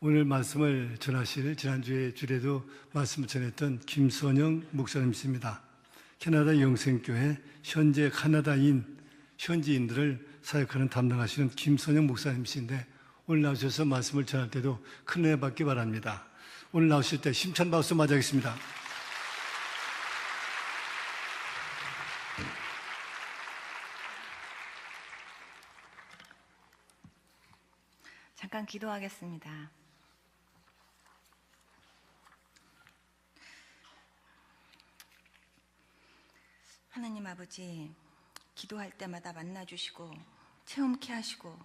오늘 말씀을 전하실 지난주에 주례도 말씀을 전했던 김선영 목사님이십니다. 캐나다 영생교회 현재 현지인들을 사역하는 담당하시는 김선영 목사님이신데 오늘 나오셔서 말씀을 전할 때도 큰 은혜 받기 바랍니다. 오늘 나오실 때 힘찬 박수 맞이하겠습니다. 잠깐 기도하겠습니다. 하나님 아버지, 기도할 때마다 만나주시고 체험케 하시고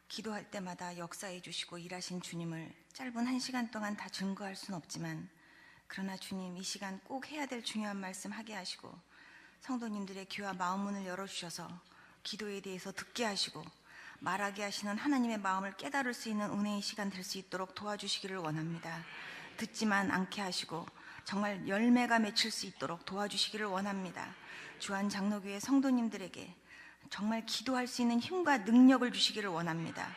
기도할 때마다 역사해 주시고 일하신 주님을 짧은 1시간 동안 다 증거할 수는 없지만, 그러나 주님, 이 시간 꼭 해야 될 중요한 말씀 하게 하시고 성도님들의 귀와 마음문을 열어주셔서 기도에 대해서 듣게 하시고 말하게 하시는 하나님의 마음을 깨달을 수 있는 은혜의 시간 될 수 있도록 도와주시기를 원합니다. 듣지만 않게 하시고 정말 열매가 맺힐 수 있도록 도와주시기를 원합니다. 주한 장로교회 성도님들에게 정말 기도할 수 있는 힘과 능력을 주시기를 원합니다.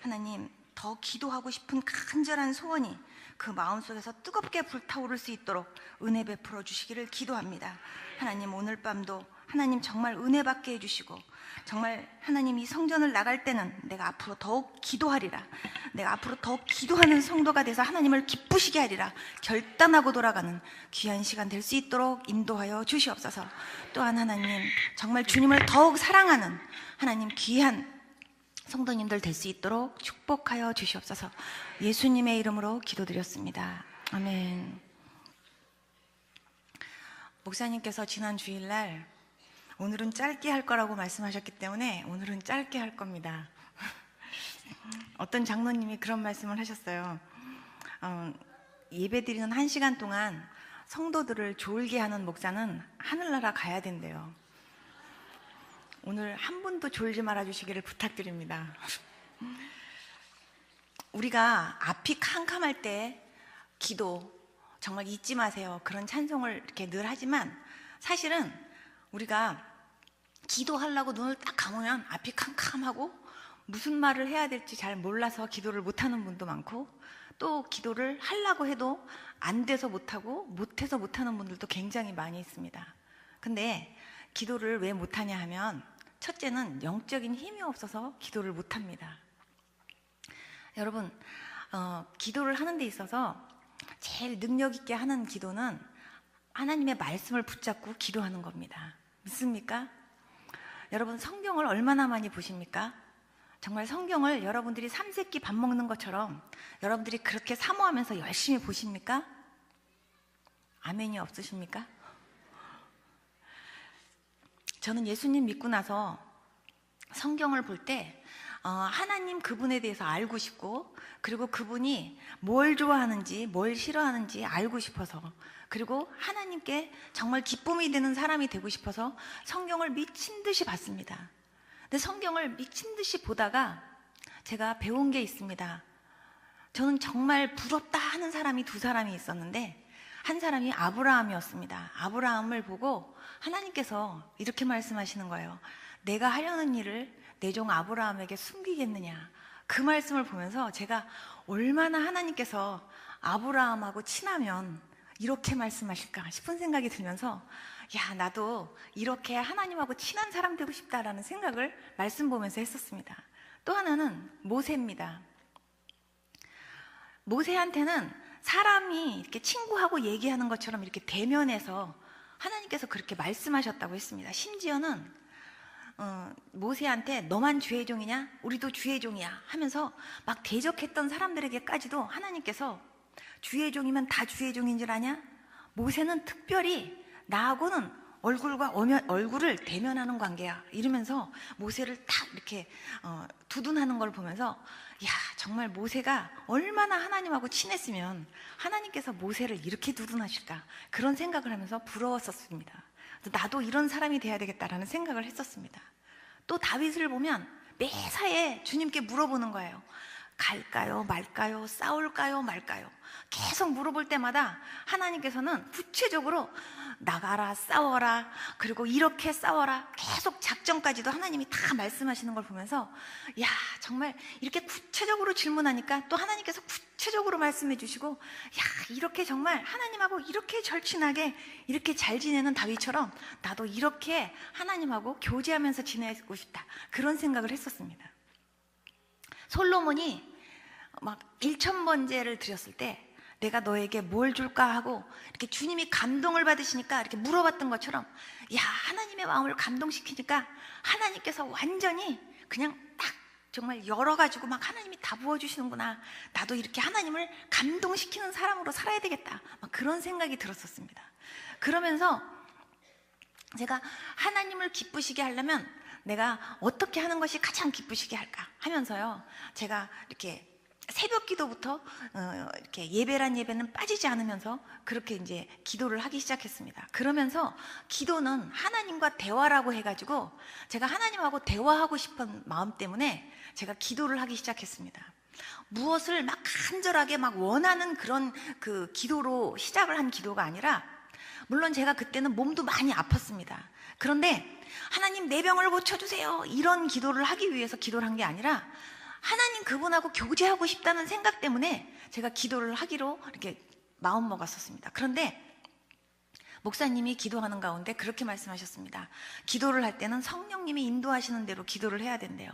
하나님, 더 기도하고 싶은 간절한 소원이 그 마음속에서 뜨겁게 불타오를 수 있도록 은혜 베풀어 주시기를 기도합니다. 하나님, 오늘 밤도 하나님 정말 은혜 받게 해주시고, 정말 하나님 이 성전을 나갈 때는 내가 앞으로 더욱 기도하리라, 내가 앞으로 더욱 기도하는 성도가 돼서 하나님을 기쁘시게 하리라 결단하고 돌아가는 귀한 시간 될 수 있도록 인도하여 주시옵소서. 또한 하나님, 정말 주님을 더욱 사랑하는 하나님 귀한 성도님들 될 수 있도록 축복하여 주시옵소서. 예수님의 이름으로 기도드렸습니다. 아멘. 목사님께서 지난 주일날 오늘은 짧게 할 거라고 말씀하셨기 때문에 오늘은 짧게 할 겁니다. 어떤 장로님이 그런 말씀을 하셨어요. 예배드리는 1시간 동안 성도들을 졸게 하는 목사는 하늘나라 가야 된대요. 오늘 한 분도 졸지 말아 주시기를 부탁드립니다. 우리가 앞이 캄캄할 때 기도 정말 잊지 마세요. 그런 찬송을 이렇게 늘 하지만 사실은 우리가 기도하려고 눈을 딱 감으면 앞이 캄캄하고 무슨 말을 해야 될지 잘 몰라서 기도를 못하는 분도 많고, 또 기도를 하려고 해도 안 돼서 못하고 못해서 못하는 분들도 굉장히 많이 있습니다. 근데 기도를 왜 못하냐 하면 첫째는 영적인 힘이 없어서 기도를 못합니다. 여러분, 기도를 하는 데 있어서 제일 능력 있게 하는 기도는 하나님의 말씀을 붙잡고 기도하는 겁니다. 믿습니까? 여러분, 성경을 얼마나 많이 보십니까? 정말 성경을 여러분들이 삼세끼 밥 먹는 것처럼 여러분들이 그렇게 사모하면서 열심히 보십니까? 아멘이 없으십니까? 저는 예수님 믿고 나서 성경을 볼 때 하나님 그분에 대해서 알고 싶고, 그리고 그분이 뭘 좋아하는지 뭘 싫어하는지 알고 싶어서, 그리고 하나님께 정말 기쁨이 되는 사람이 되고 싶어서 성경을 미친 듯이 봤습니다. 근데 성경을 미친 듯이 보다가 제가 배운 게 있습니다. 저는 정말 부럽다 하는 사람이 2사람이 있었는데, 한 사람이 아브라함이었습니다. 아브라함을 보고 하나님께서 이렇게 말씀하시는 거예요. 내가 하려는 일을 내 종 아브라함에게 숨기겠느냐. 그 말씀을 보면서 제가 얼마나 하나님께서 아브라함하고 친하면 이렇게 말씀하실까 싶은 생각이 들면서, 야, 나도 이렇게 하나님하고 친한 사람 되고 싶다라는 생각을 말씀 보면서 했었습니다. 또 하나는 모세입니다. 모세한테는 사람이 이렇게 친구하고 얘기하는 것처럼 이렇게 대면해서 하나님께서 그렇게 말씀하셨다고 했습니다. 심지어는 모세한테 너만 주의 종이냐? 우리도 주의 종이야 하면서 막 대적했던 사람들에게까지도 하나님께서 주의 종이면 다 주의 종인 줄 아냐? 모세는 특별히 나하고는 얼굴을 대면하는 관계야 이러면서 모세를 딱 이렇게 두둔하는 걸 보면서, 야, 정말 모세가 얼마나 하나님하고 친했으면 하나님께서 모세를 이렇게 두둔하실까, 그런 생각을 하면서 부러웠었습니다. 나도 이런 사람이 돼야 되겠다라는 생각을 했었습니다. 또 다윗을 보면 매사에 주님께 물어보는 거예요. 갈까요 말까요, 싸울까요 말까요, 계속 물어볼 때마다 하나님께서는 구체적으로 나가라, 싸워라, 그리고 이렇게 싸워라, 계속 작전까지도 하나님이 다 말씀하시는 걸 보면서 야, 정말 이렇게 구체적으로 질문하니까 또 하나님께서 구체적으로 말씀해 주시고, 야, 이렇게 정말 하나님하고 이렇게 절친하게 이렇게 잘 지내는 다윗처럼 나도 이렇게 하나님하고 교제하면서 지내고 싶다, 그런 생각을 했었습니다. 솔로몬이 막 1,000번제를 드렸을 때 내가 너에게 뭘 줄까 하고 이렇게 주님이 감동을 받으시니까 이렇게 물어봤던 것처럼, 야, 하나님의 마음을 감동시키니까 하나님께서 완전히 그냥 딱 정말 열어가지고 막 하나님이 다 부어주시는구나, 나도 이렇게 하나님을 감동시키는 사람으로 살아야 되겠다, 막 그런 생각이 들었었습니다. 그러면서 제가 하나님을 기쁘시게 하려면 내가 어떻게 하는 것이 가장 기쁘시게 할까 하면서요, 제가 이렇게 새벽 기도부터 이렇게 예배란 예배는 빠지지 않으면서 그렇게 이제 기도를 하기 시작했습니다. 그러면서 기도는 하나님과 대화라고 해가지고 제가 하나님하고 대화하고 싶은 마음 때문에 제가 기도를 하기 시작했습니다. 무엇을 막 간절하게 막 원하는 그런 그 기도로 시작을 한 기도가 아니라, 물론 제가 그때는 몸도 많이 아팠습니다. 그런데 하나님 내 병을 고쳐주세요, 이런 기도를 하기 위해서 기도를 한 게 아니라 하나님 그분하고 교제하고 싶다는 생각 때문에 제가 기도를 하기로 이렇게 마음 먹었었습니다. 그런데 목사님이 기도하는 가운데 그렇게 말씀하셨습니다. 기도를 할 때는 성령님이 인도하시는 대로 기도를 해야 된대요.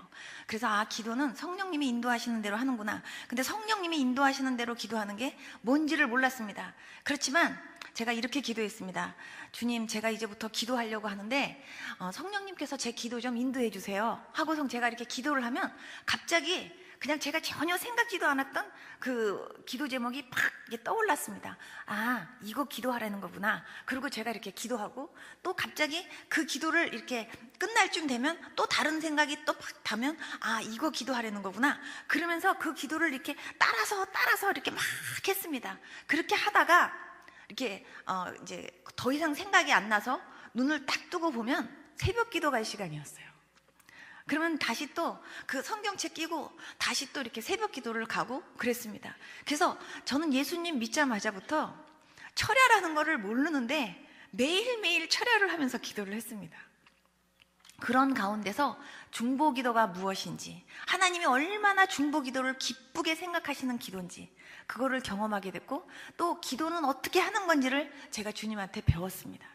그래서 아, 기도는 성령님이 인도하시는 대로 하는구나. 근데 성령님이 인도하시는 대로 기도하는 게 뭔지를 몰랐습니다. 그렇지만 제가 이렇게 기도했습니다. 주님, 제가 이제부터 기도하려고 하는데 성령님께서 제 기도 좀 인도해 주세요 하고서 제가 이렇게 기도를 하면 갑자기 그냥 제가 전혀 생각지도 않았던 그 기도 제목이 팍 떠올랐습니다. 아, 이거 기도하라는 거구나. 그리고 제가 이렇게 기도하고 또 갑자기 그 기도를 이렇게 끝날 쯤 되면 또 다른 생각이 또 팍 타면, 아, 이거 기도하라는 거구나. 그러면서 그 기도를 이렇게 따라서 이렇게 막 했습니다. 그렇게 하다가 이렇게 이제 더 이상 생각이 안 나서 눈을 딱 뜨고 보면 새벽 기도 갈 시간이었어요. 그러면 다시 또 그 성경책 끼고 다시 또 이렇게 새벽 기도를 가고 그랬습니다. 그래서 저는 예수님 믿자마자부터 철야라는 거를 모르는데 매일매일 철야를 하면서 기도를 했습니다. 그런 가운데서 중보 기도가 무엇인지, 하나님이 얼마나 중보 기도를 기쁘게 생각하시는 기도인지 그거를 경험하게 됐고, 또 기도는 어떻게 하는 건지를 제가 주님한테 배웠습니다.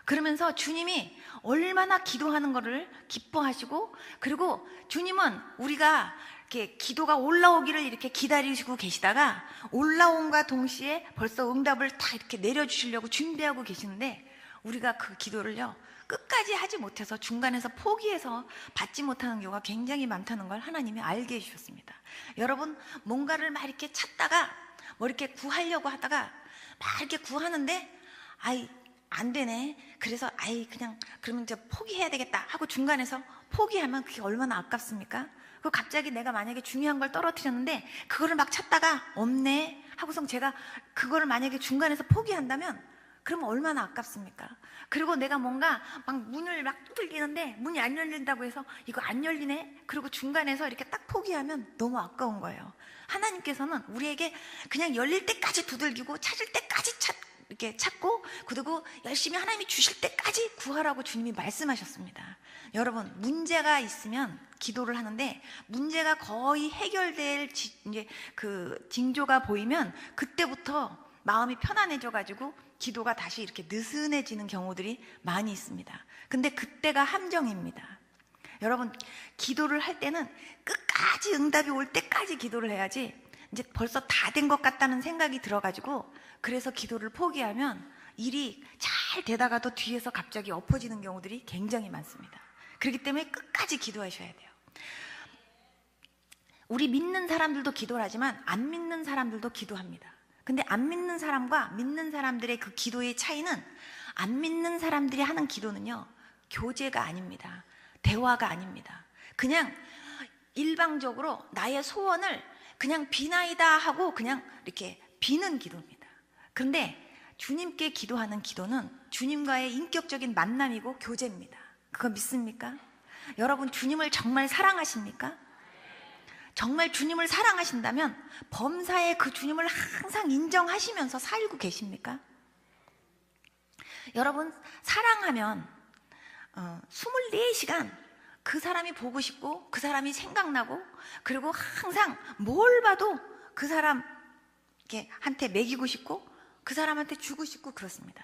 그러면서 주님이 얼마나 기도하는 것을 기뻐하시고, 그리고 주님은 우리가 이렇게 기도가 올라오기를 이렇게 기다리시고 계시다가 올라온과 동시에 벌써 응답을 다 이렇게 내려주시려고 준비하고 계시는데, 우리가 그 기도를요 끝까지 하지 못해서 중간에서 포기해서 받지 못하는 경우가 굉장히 많다는 걸 하나님이 알게 해주셨습니다. 여러분, 뭔가를 막 이렇게 찾다가 뭐 이렇게 구하려고 하다가 막 이렇게 구하는데 아이 안 되네, 그래서 아이 그냥 그러면 이제 포기해야 되겠다 하고 중간에서 포기하면 그게 얼마나 아깝습니까? 그리고 갑자기 내가 만약에 중요한 걸 떨어뜨렸는데 그거를 막 찾다가 없네 하고서 제가 그거를 만약에 중간에서 포기한다면 그러면 얼마나 아깝습니까? 그리고 내가 뭔가 막 문을 막 두들기는데 문이 안 열린다고 해서 이거 안 열리네? 그리고 중간에서 이렇게 딱 포기하면 너무 아까운 거예요. 하나님께서는 우리에게 그냥 열릴 때까지 두들기고 찾을 때까지 이렇게 찾고, 그리고 열심히 하나님이 주실 때까지 구하라고 주님이 말씀하셨습니다. 여러분, 문제가 있으면 기도를 하는데 문제가 거의 해결될 이제 그 징조가 보이면 그때부터 마음이 편안해져 가지고 기도가 다시 이렇게 느슨해지는 경우들이 많이 있습니다. 근데 그때가 함정입니다. 여러분, 기도를 할 때는 끝까지 응답이 올 때까지 기도를 해야지, 이제 벌써 다 된 것 같다는 생각이 들어가지고 그래서 기도를 포기하면 일이 잘 되다가도 뒤에서 갑자기 엎어지는 경우들이 굉장히 많습니다. 그렇기 때문에 끝까지 기도하셔야 돼요. 우리 믿는 사람들도 기도를 하지만 안 믿는 사람들도 기도합니다. 근데 안 믿는 사람과 믿는 사람들의 그 기도의 차이는, 안 믿는 사람들이 하는 기도는요 교제가 아닙니다. 대화가 아닙니다. 그냥 일방적으로 나의 소원을 그냥 비나이다 하고 그냥 이렇게 비는 기도입니다. 그런데 주님께 기도하는 기도는 주님과의 인격적인 만남이고 교제입니다. 그거 믿습니까? 여러분, 주님을 정말 사랑하십니까? 정말 주님을 사랑하신다면 범사에 그 주님을 항상 인정하시면서 살고 계십니까? 여러분, 사랑하면 24시간 그 사람이 보고 싶고 그 사람이 생각나고, 그리고 항상 뭘 봐도 그 사람한테 먹이고 싶고 그 사람한테 주고 싶고 그렇습니다.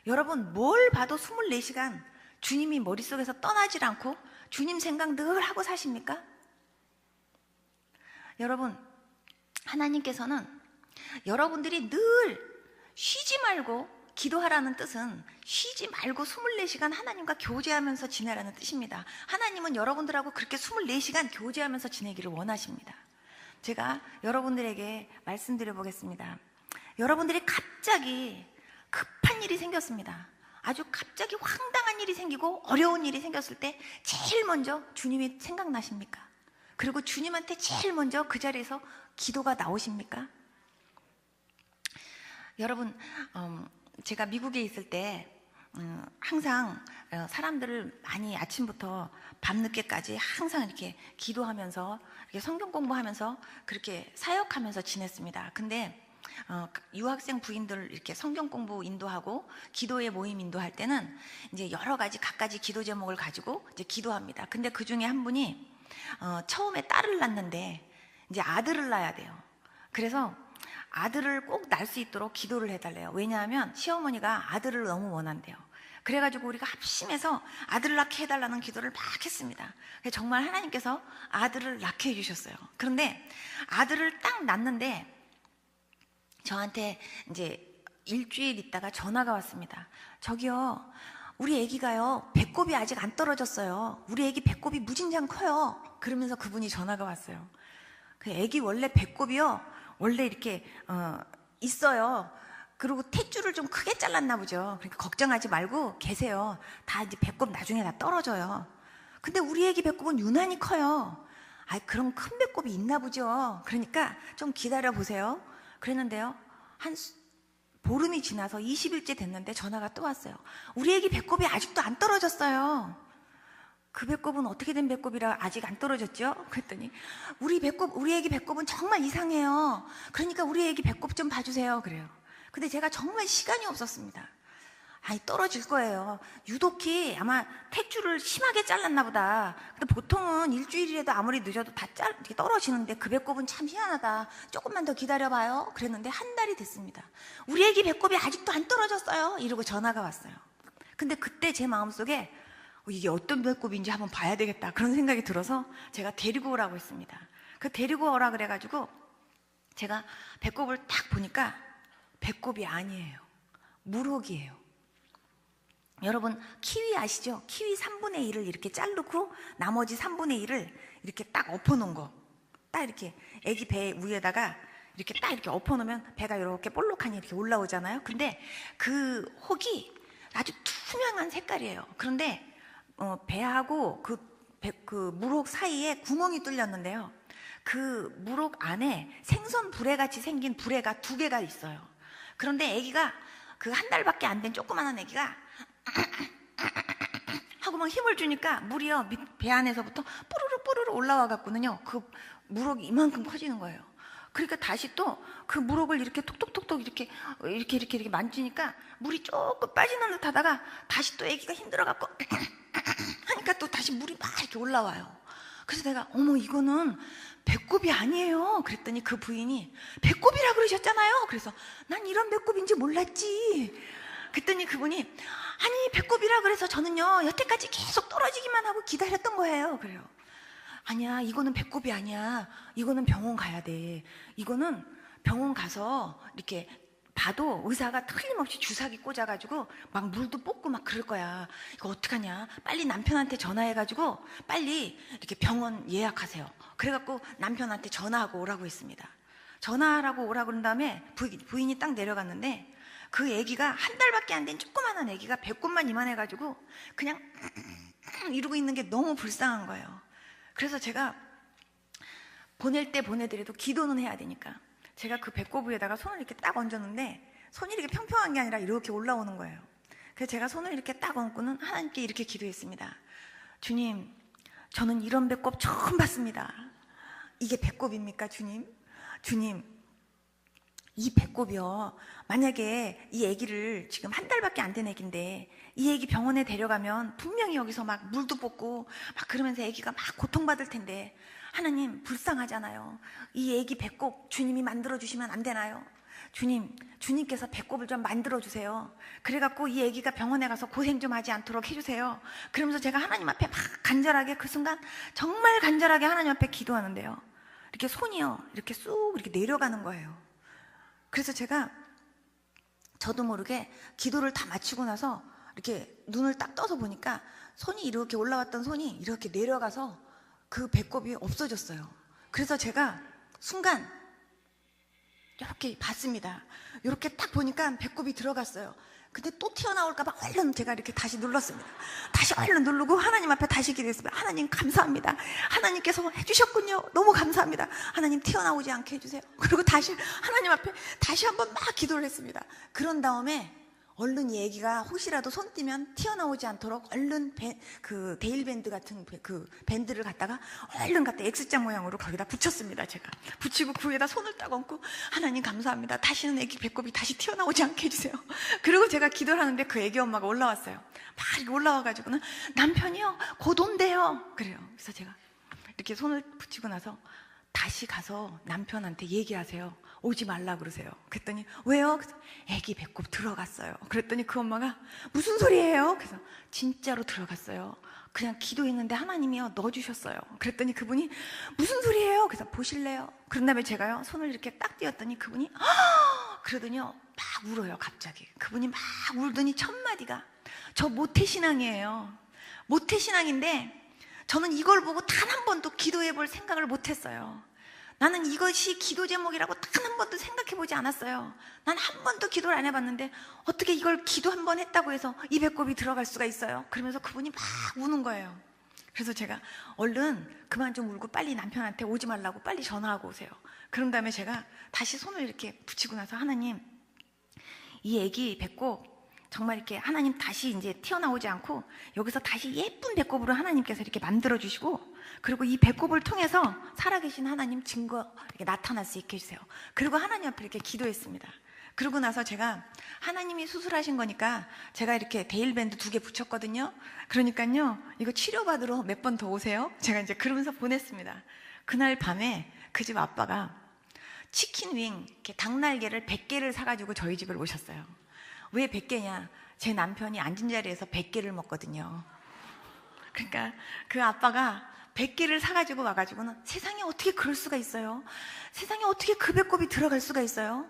여러분, 뭘 봐도 24시간 주님이 머릿속에서 떠나질 않고 주님 생각 늘 하고 사십니까? 여러분, 하나님께서는 여러분들이 늘 쉬지 말고 기도하라는 뜻은 쉬지 말고 24시간 하나님과 교제하면서 지내라는 뜻입니다. 하나님은 여러분들하고 그렇게 24시간 교제하면서 지내기를 원하십니다. 제가 여러분들에게 말씀드려 보겠습니다. 여러분들이 갑자기 급한 일이 생겼습니다. 아주 갑자기 황당한 일이 생기고 어려운 일이 생겼을 때 제일 먼저 주님이 생각나십니까? 그리고 주님한테 제일 먼저 그 자리에서 기도가 나오십니까? 여러분, 제가 미국에 있을 때 항상 사람들을 많이 아침부터 밤늦게까지 항상 이렇게 기도하면서 이렇게 성경 공부하면서 그렇게 사역하면서 지냈습니다. 근데 유학생 부인들 이렇게 성경 공부 인도하고 기도의 모임 인도할 때는 이제 여러 가지 갖가지 기도 제목을 가지고 이제 기도합니다. 근데 그 중에 한 분이 처음에 딸을 낳는데 이제 아들을 낳아야 돼요. 그래서 아들을 꼭 낳을 수 있도록 기도를 해달래요. 왜냐하면 시어머니가 아들을 너무 원한대요. 그래가지고 우리가 합심해서 아들을 낳게 해달라는 기도를 막 했습니다. 정말 하나님께서 아들을 낳게 해주셨어요. 그런데 아들을 딱 낳는데 저한테 이제 일주일 있다가 전화가 왔습니다. 저기요, 우리 애기가요 배꼽이 아직 안 떨어졌어요. 우리 애기 배꼽이 무진장 커요. 그러면서 그분이 전화가 왔어요. 그 애기 원래 배꼽이요 원래 이렇게 있어요. 그리고 탯줄을 좀 크게 잘랐나 보죠. 그러니까 걱정하지 말고 계세요. 다 이제 배꼽 나중에 다 떨어져요. 근데 우리 애기 배꼽은 유난히 커요. 아, 그럼 큰 배꼽이 있나 보죠. 그러니까 좀 기다려 보세요. 그랬는데요, 한 보름이 지나서 20일째 됐는데 전화가 또 왔어요. 우리 애기 배꼽이 아직도 안 떨어졌어요. 그 배꼽은 어떻게 된 배꼽이라 아직 안 떨어졌죠? 그랬더니 우리 애기 배꼽은 정말 이상해요. 그러니까 우리 애기 배꼽 좀 봐주세요. 그래요. 근데 제가 정말 시간이 없었습니다. 아니, 떨어질 거예요. 유독히 아마 탯줄을 심하게 잘랐나 보다. 근데 보통은 일주일이라도 아무리 늦어도 다 이렇게 떨어지는데 그 배꼽은 참 희한하다. 조금만 더 기다려봐요. 그랬는데 한 달이 됐습니다. 우리 애기 배꼽이 아직도 안 떨어졌어요. 이러고 전화가 왔어요. 근데 그때 제 마음속에 이게 어떤 배꼽인지 한번 봐야 되겠다 그런 생각이 들어서 제가 데리고 오라고 했습니다. 그 데리고 오라 그래가지고 제가 배꼽을 딱 보니까 배꼽이 아니에요. 무록이에요. 여러분, 키위 아시죠? 키위 3분의 1을 이렇게 자르고 나머지 3분의 1을 이렇게 딱 엎어놓은 거, 딱 이렇게 애기 배 위에다가 이렇게 딱 이렇게 엎어놓으면 배가 이렇게 볼록하니 이렇게 올라오잖아요. 근데 그 혹이 아주 투명한 색깔이에요. 그런데 배하고 그 무록 사이에 구멍이 뚫렸는데요, 그 무록 안에 생선 부레같이 생긴 부레가 2개가 있어요. 그런데 아기가 그 한 달밖에 안 된 조그만한 아기가 하고 막 힘을 주니까 물이요 배 안에서부터 뽀르르 올라와 갖고는요 그 무록이 이만큼 커지는 거예요. 그러니까 다시 또 그 무록을 이렇게 톡톡톡톡 이렇게 만지니까 물이 조금 빠지는 듯 하다가 다시 또 아기가 힘들어 갖고 하니까 또 다시 물이 막 이렇게 올라와요. 그래서 내가 어머, 이거는 배꼽이 아니에요. 그랬더니 그 부인이 배꼽이라 그러셨잖아요. 그래서 난 이런 배꼽인지 몰랐지. 그랬더니 그분이 아니, 배꼽이라 그래서 저는요 여태까지 계속 떨어지기만 하고 기다렸던 거예요. 그래요. 아니야, 이거는 배꼽이 아니야. 이거는 병원 가야 돼. 이거는 병원 가서 이렇게 봐도 의사가 틀림없이 주사기 꽂아가지고 막 물도 뽑고 막 그럴 거야. 이거 어떡하냐. 빨리 남편한테 전화해가지고 빨리 이렇게 병원 예약하세요. 그래갖고 남편한테 전화하고 오라고 했습니다. 전화하라고 오라고 그런 다음에 부인이 딱 내려갔는데 그 아기가 한 달밖에 안 된 조그만한 아기가 배꼽만 이만해가지고 그냥 이러고 있는 게 너무 불쌍한 거예요. 그래서 제가 보낼 때 보내더라도 기도는 해야 되니까 제가 그 배꼽 위에다가 손을 이렇게 딱 얹었는데 손이 이렇게 평평한 게 아니라 이렇게 올라오는 거예요. 그래서 제가 손을 이렇게 딱 얹고는 하나님께 이렇게 기도했습니다. 주님, 저는 이런 배꼽 처음 봤습니다. 이게 배꼽입니까, 주님? 주님, 이 배꼽이요, 만약에 이 아기를 지금 한 달밖에 안 된 아기인데 이 아기 병원에 데려가면 분명히 여기서 막 물도 뽑고 막 그러면서 아기가 막 고통받을 텐데, 하나님 불쌍하잖아요. 이 아기 배꼽 주님이 만들어주시면 안 되나요? 주님, 주님께서 배꼽을 좀 만들어주세요. 그래갖고 이 아기가 병원에 가서 고생 좀 하지 않도록 해주세요. 그러면서 제가 하나님 앞에 막 간절하게, 그 순간 정말 간절하게 하나님 앞에 기도하는데요, 이렇게 손이요, 이렇게 쑥 이렇게 내려가는 거예요. 그래서 제가 저도 모르게 기도를 다 마치고 나서 이렇게 눈을 딱 떠서 보니까 손이 이렇게 올라왔던 손이 이렇게 내려가서 그 배꼽이 없어졌어요. 그래서 제가 순간 이렇게 봤습니다. 이렇게 딱 보니까 배꼽이 들어갔어요. 근데 또 튀어나올까봐 얼른 제가 이렇게 다시 눌렀습니다. 다시 얼른 누르고 하나님 앞에 다시 기도했습니다. 하나님 감사합니다. 하나님께서 해주셨군요. 너무 감사합니다. 하나님 튀어나오지 않게 해주세요. 그리고 다시 하나님 앞에 다시 한번 막 기도를 했습니다. 그런 다음에 얼른 이 애기가 혹시라도 손 띄면 튀어나오지 않도록 얼른 그 데일밴드 같은 그 밴드를 갖다가 얼른 갖다 X자 모양으로 거기다 붙였습니다. 제가 붙이고 그 위에다 손을 딱 얹고, 하나님 감사합니다. 다시는 애기 배꼽이 다시 튀어나오지 않게 해주세요. 그리고 제가 기도를 하는데 그 애기 엄마가 올라왔어요. 막 이렇게 올라와가지고는 남편이요 곧 온대요 그래요. 그래서 제가 이렇게 손을 붙이고 나서 다시 가서 남편한테 얘기하세요. 오지 말라 그러세요. 그랬더니 왜요? 그래서 애기 배꼽 들어갔어요. 그랬더니 그 엄마가 무슨 소리예요? 그래서 진짜로 들어갔어요. 그냥 기도했는데 하나님이요 넣어주셨어요. 그랬더니 그분이 무슨 소리예요? 그래서 보실래요? 그런 다음에 제가요 손을 이렇게 딱 띄었더니 그분이 그러더니요 막 울어요. 갑자기 그분이 막 울더니 첫 마디가, 저 모태신앙이에요. 모태신앙인데 저는 이걸 보고 단 한 번도 기도해 볼 생각을 못했어요. 나는 이것이 기도 제목이라고 단 한 번도 생각해 보지 않았어요. 난 한 번도 기도를 안 해봤는데 어떻게 이걸 기도 한 번 했다고 해서 이 배꼽이 들어갈 수가 있어요? 그러면서 그분이 막 우는 거예요. 그래서 제가 얼른 그만 좀 울고 빨리 남편한테 오지 말라고 빨리 전화하고 오세요. 그런 다음에 제가 다시 손을 이렇게 붙이고 나서, 하나님, 이 애기 배꼽 정말 이렇게 하나님 다시 이제 튀어나오지 않고 여기서 다시 예쁜 배꼽으로 하나님께서 이렇게 만들어 주시고, 그리고 이 배꼽을 통해서 살아계신 하나님 증거 이렇게 나타날 수 있게 해주세요. 그리고 하나님 앞에 이렇게 기도했습니다. 그러고 나서 제가 하나님이 수술하신 거니까 제가 이렇게 데일밴드 2개 붙였거든요. 그러니까요 이거 치료받으러 몇 번 더 오세요. 제가 이제 그러면서 보냈습니다. 그날 밤에 그 집 아빠가 치킨 윙 이렇게 닭날개를 100개를 사가지고 저희 집을 오셨어요. 왜 100개냐? 제 남편이 앉은 자리에서 100개를 먹거든요. 그러니까 그 아빠가 100개를 사가지고 와가지고는, 세상에 어떻게 그럴 수가 있어요? 세상에 어떻게 그 배꼽이 들어갈 수가 있어요?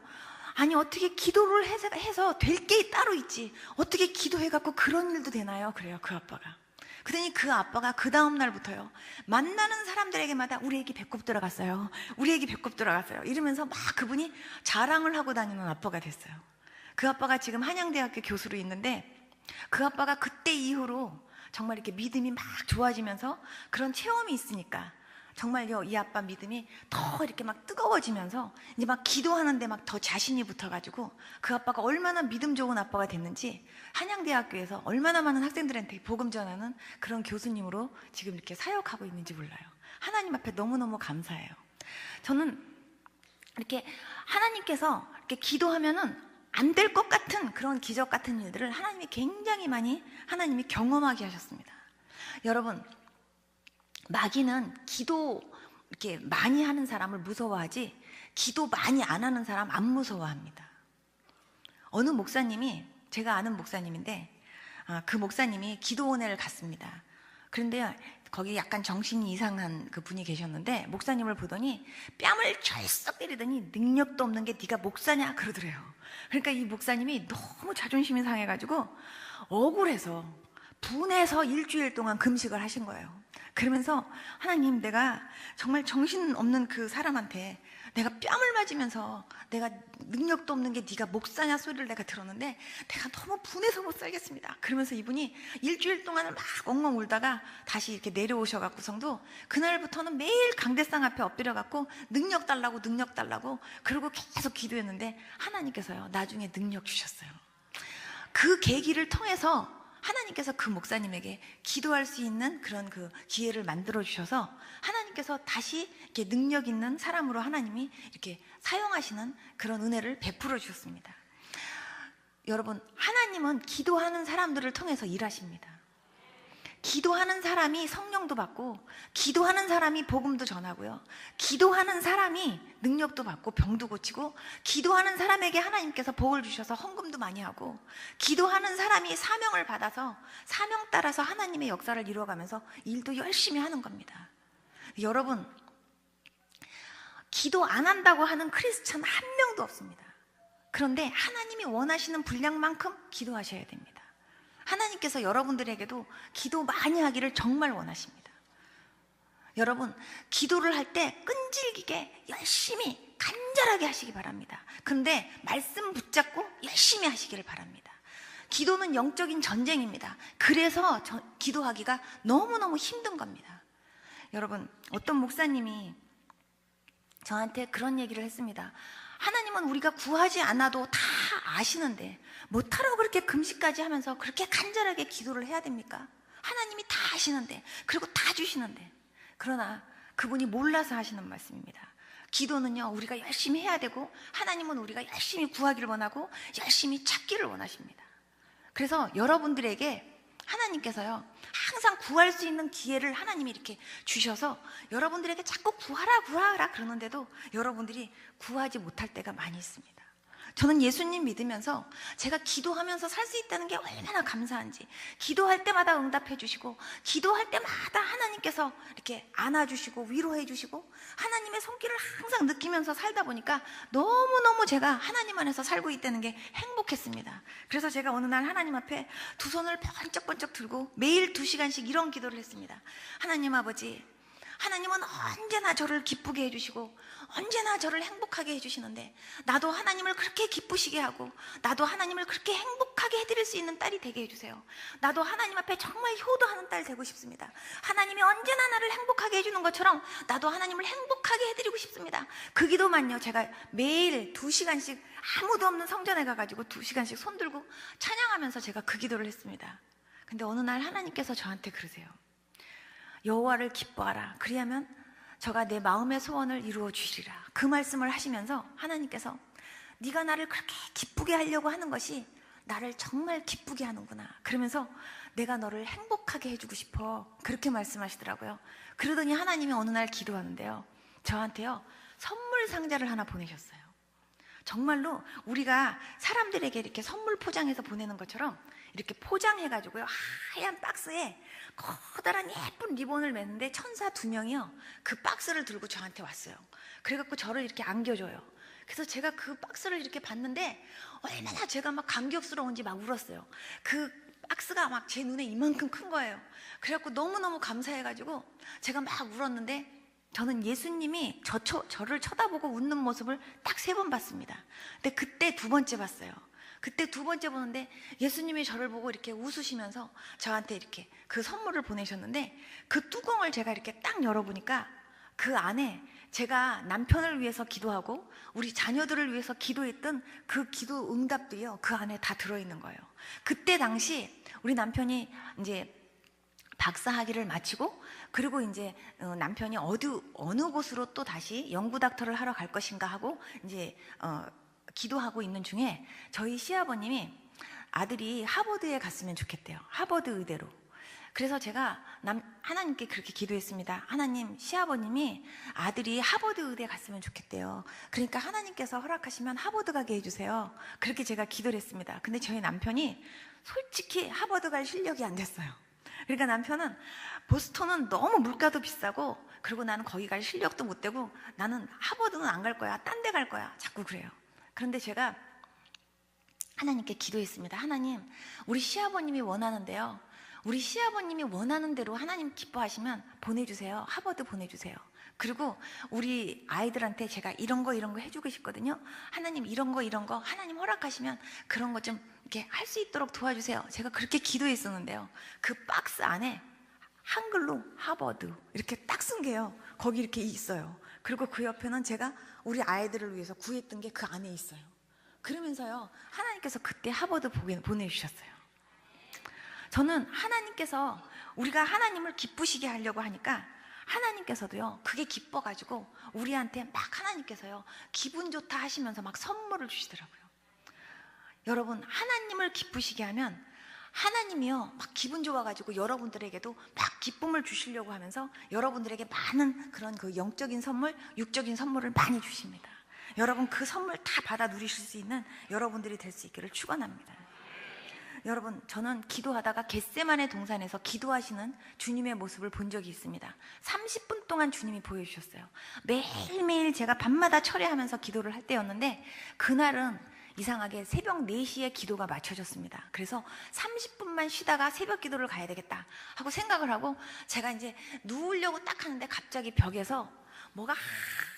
아니 어떻게 기도를 해서 될 게 따로 있지, 어떻게 기도해갖고 그런 일도 되나요? 그래요 그 아빠가. 그러니 그 아빠가 그 다음 날부터요 만나는 사람들에게마다 우리 애기 배꼽 들어갔어요, 우리 애기 배꼽 들어갔어요 이러면서 막 그분이 자랑을 하고 다니는 아빠가 됐어요. 그 아빠가 지금 한양대학교 교수로 있는데, 그 아빠가 그때 이후로 정말 이렇게 믿음이 막 좋아지면서 그런 체험이 있으니까 정말요 이 아빠 믿음이 더 이렇게 막 뜨거워지면서 이제 막 기도하는데 막 더 자신이 붙어가지고 그 아빠가 얼마나 믿음 좋은 아빠가 됐는지 한양대학교에서 얼마나 많은 학생들한테 복음 전하는 그런 교수님으로 지금 이렇게 사역하고 있는지 몰라요. 하나님 앞에 너무너무 감사해요. 저는 이렇게 하나님께서 이렇게 기도하면은 안 될 것 같은 그런 기적 같은 일들을 하나님이 굉장히 많이 하나님이 경험하게 하셨습니다. 여러분, 마귀는 기도 이렇게 많이 하는 사람을 무서워하지 기도 많이 안 하는 사람 안 무서워합니다. 어느 목사님이, 제가 아는 목사님인데 그 목사님이 기도원회를 갔습니다. 그런데 거기 약간 정신이 이상한 그 분이 계셨는데 목사님을 보더니 뺨을 철썩 때리더니 능력도 없는 게 네가 목사냐 그러더래요. 그러니까 이 목사님이 너무 자존심이 상해가지고 억울해서 분해서 일주일 동안 금식을 하신 거예요. 그러면서 하나님, 내가 정말 정신없는 그 사람한테 내가 뺨을 맞으면서 내가 능력도 없는 게 네가 목사냐 소리를 내가 들었는데 내가 너무 분해서 못 살겠습니다. 그러면서 이분이 일주일 동안을 막 엉엉 울다가 다시 이렇게 내려오셔갖고서도 그날부터는 매일 강대상 앞에 엎드려갖고 능력 달라고 그러고 계속 기도했는데 하나님께서요 나중에 능력 주셨어요. 그 계기를 통해서 하나님께서 그 목사님에게 기도할 수 있는 그런 그 기회를 만들어 주셔서 하나님께서 다시 이렇게 능력 있는 사람으로 하나님이 이렇게 사용하시는 그런 은혜를 베풀어 주셨습니다. 여러분, 하나님은 기도하는 사람들을 통해서 일하십니다. 기도하는 사람이 성령도 받고, 기도하는 사람이 복음도 전하고요, 기도하는 사람이 능력도 받고 병도 고치고, 기도하는 사람에게 하나님께서 복을 주셔서 헌금도 많이 하고, 기도하는 사람이 사명을 받아서 사명 따라서 하나님의 역사를 이루어가면서 일도 열심히 하는 겁니다. 여러분, 기도 안 한다고 하는 크리스찬 한 명도 없습니다. 그런데 하나님이 원하시는 분량만큼 기도하셔야 됩니다. 하나님께서 여러분들에게도 기도 많이 하기를 정말 원하십니다. 여러분, 기도를 할 때 끈질기게 열심히 간절하게 하시기 바랍니다. 그런데 말씀 붙잡고 열심히 하시기를 바랍니다. 기도는 영적인 전쟁입니다. 그래서 기도하기가 너무너무 힘든 겁니다. 여러분, 어떤 목사님이 저한테 그런 얘기를 했습니다. 하나님은 우리가 구하지 않아도 다 아시는데 뭐하러 그렇게 금식까지 하면서 그렇게 간절하게 기도를 해야 됩니까? 하나님이 다 아시는데, 그리고 다 주시는데. 그러나 그분이 몰라서 하시는 말씀입니다. 기도는요, 우리가 열심히 해야 되고, 하나님은 우리가 열심히 구하기를 원하고 열심히 찾기를 원하십니다. 그래서 여러분들에게 하나님께서요, 항상 구할 수 있는 기회를 하나님이 이렇게 주셔서 여러분들에게 자꾸 구하라 그러는데도 여러분들이 구하지 못할 때가 많이 있습니다. 저는 예수님 믿으면서 제가 기도하면서 살 수 있다는 게 얼마나 감사한지, 기도할 때마다 응답해 주시고, 기도할 때마다 하나님께서 이렇게 안아주시고 위로해 주시고, 하나님의 손길을 항상 느끼면서 살다 보니까 너무너무 제가 하나님 안에서 살고 있다는 게 행복했습니다. 그래서 제가 어느 날 하나님 앞에 두 손을 번쩍번쩍 들고 매일 2시간씩 이런 기도를 했습니다. 하나님 아버지, 하나님은 언제나 저를 기쁘게 해주시고 언제나 저를 행복하게 해주시는데, 나도 하나님을 그렇게 기쁘시게 하고 나도 하나님을 그렇게 행복하게 해드릴 수 있는 딸이 되게 해주세요. 나도 하나님 앞에 정말 효도하는 딸 되고 싶습니다. 하나님이 언제나 나를 행복하게 해주는 것처럼 나도 하나님을 행복하게 해드리고 싶습니다. 그 기도만요, 제가 매일 2시간씩 아무도 없는 성전에 가가지고 2시간씩 손 들고 찬양하면서 제가 그 기도를 했습니다. 근데 어느 날 하나님께서 저한테 그러세요. 여호와를 기뻐하라. 그리하면 저가 내 마음의 소원을 이루어 주시리라. 그 말씀을 하시면서 하나님께서 네가 나를 그렇게 기쁘게 하려고 하는 것이 나를 정말 기쁘게 하는구나. 그러면서 내가 너를 행복하게 해주고 싶어. 그렇게 말씀하시더라고요. 그러더니 하나님이 어느 날 기도하는데요, 저한테요 선물 상자를 하나 보내셨어요. 정말로 우리가 사람들에게 이렇게 선물 포장해서 보내는 것처럼 이렇게 포장해가지고요, 하얀 박스에 커다란 예쁜 리본을 맸는데 천사 2명이요 그 박스를 들고 저한테 왔어요. 그래갖고 저를 이렇게 안겨줘요. 그래서 제가 그 박스를 이렇게 봤는데 얼마나 제가 막 감격스러운지 막 울었어요. 그 박스가 막 제 눈에 이만큼 큰 거예요. 그래갖고 너무너무 감사해가지고 제가 막 울었는데, 저는 예수님이 저를 쳐다보고 웃는 모습을 딱 3번 봤습니다. 근데 그때 2번째 봤어요. 그때 2번째 보는데 예수님이 저를 보고 이렇게 웃으시면서 저한테 이렇게 그 선물을 보내셨는데, 그 뚜껑을 제가 이렇게 딱 열어보니까 그 안에 제가 남편을 위해서 기도하고 우리 자녀들을 위해서 기도했던 그 기도 응답들이요, 그 안에 다 들어있는 거예요. 그때 당시 우리 남편이 이제 박사학위를 마치고, 그리고 이제 남편이 어느 곳으로 또 다시 연구 닥터를 하러 갈 것인가 하고 이제 기도하고 있는 중에 저희 시아버님이 아들이 하버드에 갔으면 좋겠대요. 하버드 의대로. 그래서 제가 하나님께 그렇게 기도했습니다. 하나님, 시아버님이 아들이 하버드 의대에 갔으면 좋겠대요. 그러니까 하나님께서 허락하시면 하버드 가게 해주세요. 그렇게 제가 기도를 했습니다. 근데 저희 남편이 솔직히 하버드 갈 실력이 안 됐어요. 그러니까 남편은 보스턴은 너무 물가도 비싸고, 그리고 나는 거기 갈 실력도 못 되고, 나는 하버드는 안 갈 거야, 딴 데 갈 거야, 자꾸 그래요. 그런데 제가 하나님께 기도했습니다. 하나님, 우리 시아버님이 원하는데요, 우리 시아버님이 원하는 대로 하나님 기뻐하시면 보내주세요. 하버드 보내주세요. 그리고 우리 아이들한테 제가 이런 거 해주고 싶거든요. 하나님, 이런 거 하나님 허락하시면 그런 거 좀 이렇게 할 수 있도록 도와주세요. 제가 그렇게 기도했었는데요, 그 박스 안에 한글로 하버드 이렇게 딱 쓴 게요, 거기 이렇게 있어요. 그리고 그 옆에는 제가 우리 아이들을 위해서 구했던 게 그 안에 있어요. 그러면서요, 하나님께서 그때 하버드 보내주셨어요. 저는 하나님께서 우리가 하나님을 기쁘시게 하려고 하니까 하나님께서도요, 그게 기뻐가지고 우리한테 막 하나님께서요, 기분 좋다 하시면서 막 선물을 주시더라고요. 여러분, 하나님을 기쁘시게 하면 하나님이요, 막 기분 좋아가지고 여러분들에게도 막 기쁨을 주시려고 하면서 여러분들에게 많은 그런 그 영적인 선물, 육적인 선물을 많이 주십니다. 여러분, 그 선물 다 받아 누리실 수 있는 여러분들이 될 수 있기를 축원합니다. 여러분, 저는 기도하다가 겟세마네 동산에서 기도하시는 주님의 모습을 본 적이 있습니다. 30분 동안 주님이 보여주셨어요. 매일매일 제가 밤마다 철회하면서 기도를 할 때였는데, 그날은 이상하게 새벽 4시에 기도가 맞춰졌습니다. 그래서 30분만 쉬다가 새벽 기도를 가야 되겠다 하고 생각을 하고, 제가 이제 누우려고 딱 하는데 갑자기 벽에서 뭐가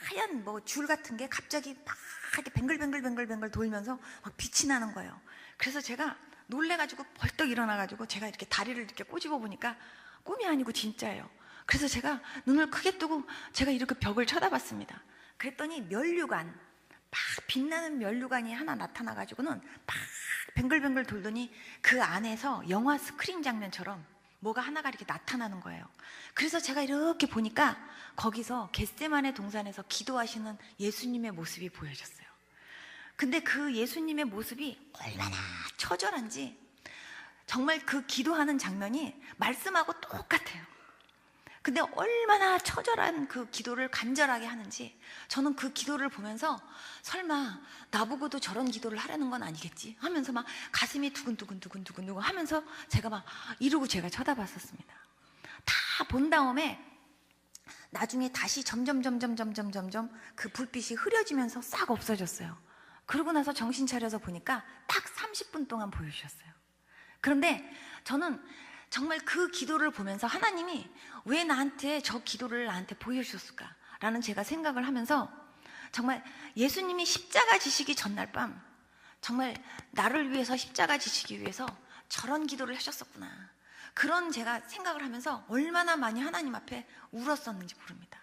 하얀 뭐 줄 같은 게 갑자기 막 이렇게 뱅글뱅글 돌면서 막 빛이 나는 거예요. 그래서 제가 놀래가지고 벌떡 일어나가지고 제가 이렇게 다리를 이렇게 꼬집어 보니까 꿈이 아니고 진짜예요. 그래서 제가 눈을 크게 뜨고 제가 이렇게 벽을 쳐다봤습니다. 그랬더니 면류관, 막 빛나는 면류관이 하나 나타나가지고는 막 뱅글뱅글 돌더니 그 안에서 영화 스크린 장면처럼 뭐가 하나가 이렇게 나타나는 거예요. 그래서 제가 이렇게 보니까 거기서 겟세마네 동산에서 기도하시는 예수님의 모습이 보여졌어요. 근데 그 예수님의 모습이 얼마나 처절한지, 정말 그 기도하는 장면이 말씀하고 똑같아요. 근데 얼마나 처절한 그 기도를 간절하게 하는지, 저는 그 기도를 보면서 설마 나보고도 저런 기도를 하라는 건 아니겠지 하면서 막 가슴이 두근두근 하면서 제가 막 이러고 제가 쳐다봤었습니다. 다 본 다음에 나중에 다시 점점 그 불빛이 흐려지면서 싹 없어졌어요. 그러고 나서 정신 차려서 보니까 딱 30분 동안 보여주셨어요. 그런데 저는 정말 그 기도를 보면서 하나님이 왜 나한테 저 기도를 나한테 보여주셨을까라는 제가 생각을 하면서, 정말 예수님이 십자가 지시기 전날 밤 정말 나를 위해서 십자가 지시기 위해서 저런 기도를 하셨었구나, 그런 제가 생각을 하면서 얼마나 많이 하나님 앞에 울었었는지 모릅니다.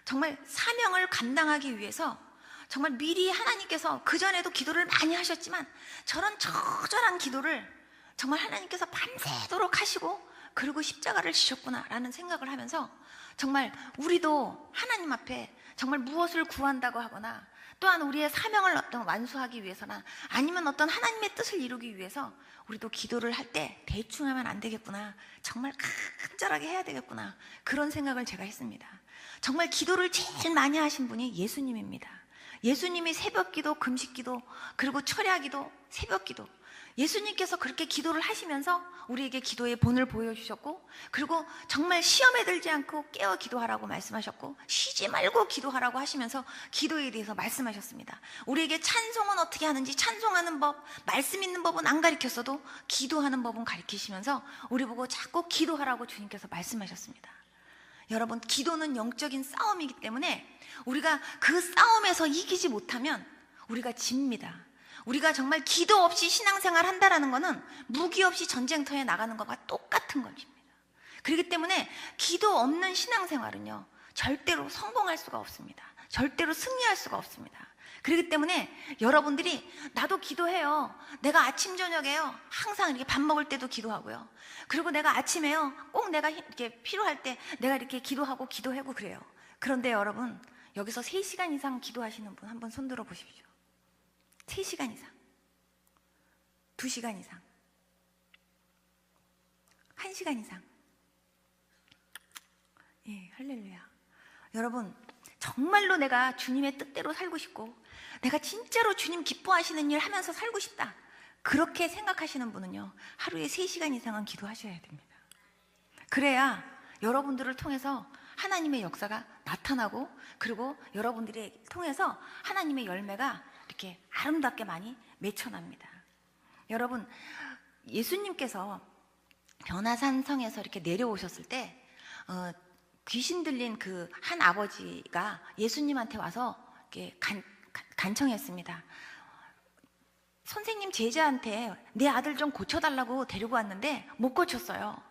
정말 사명을 감당하기 위해서 정말 미리 하나님께서 그전에도 기도를 많이 하셨지만 저런 처절한 기도를 정말 하나님께서 밤새도록 하시고 그리고 십자가를 지셨구나라는 생각을 하면서, 정말 우리도 하나님 앞에 정말 무엇을 구한다고 하거나 또한 우리의 사명을 어떤 완수하기 위해서나 아니면 어떤 하나님의 뜻을 이루기 위해서 우리도 기도를 할 때 대충 하면 안 되겠구나, 정말 간절하게 해야 되겠구나, 그런 생각을 제가 했습니다. 정말 기도를 제일 많이 하신 분이 예수님입니다. 예수님이 새벽기도, 금식기도, 그리고 철야기도, 새벽기도, 예수님께서 그렇게 기도를 하시면서 우리에게 기도의 본을 보여주셨고, 그리고 정말 시험에 들지 않고 깨어 기도하라고 말씀하셨고, 쉬지 말고 기도하라고 하시면서 기도에 대해서 말씀하셨습니다. 우리에게 찬송은 어떻게 하는지, 찬송하는 법, 말씀 있는 법은 안 가르쳤어도 기도하는 법은 가르치시면서 우리 보고 자꾸 기도하라고 주님께서 말씀하셨습니다. 여러분, 기도는 영적인 싸움이기 때문에 우리가 그 싸움에서 이기지 못하면 우리가 집니다. 우리가 정말 기도 없이 신앙생활 한다라는 것은 무기 없이 전쟁터에 나가는 것과 똑같은 것입니다. 그렇기 때문에 기도 없는 신앙생활은요, 절대로 성공할 수가 없습니다. 절대로 승리할 수가 없습니다. 그렇기 때문에 여러분들이 나도 기도해요. 내가 아침 저녁에요, 항상 이렇게 밥 먹을 때도 기도하고요. 그리고 내가 아침에요, 꼭 내가 이렇게 필요할 때 내가 이렇게 기도하고 그래요. 그런데 여러분, 여기서 3시간 이상 기도하시는 분 한번 손들어 보십시오. 3시간 이상, 2시간 이상, 1시간 이상. 예, 할렐루야. 여러분, 정말로 내가 주님의 뜻대로 살고 싶고 내가 진짜로 주님 기뻐하시는 일 하면서 살고 싶다, 그렇게 생각하시는 분은요, 하루에 3시간 이상은 기도하셔야 됩니다. 그래야 여러분들을 통해서 하나님의 역사가 나타나고, 그리고 여러분들이 통해서 하나님의 열매가 이렇게 아름답게 많이 맺혀납니다. 여러분, 예수님께서 변화산 성에서 이렇게 내려오셨을 때 귀신 들린 그 한 아버지가 예수님한테 와서 이렇게 간청했습니다. 선생님, 제자한테 내 아들 좀 고쳐달라고 데리고 왔는데 못 고쳤어요.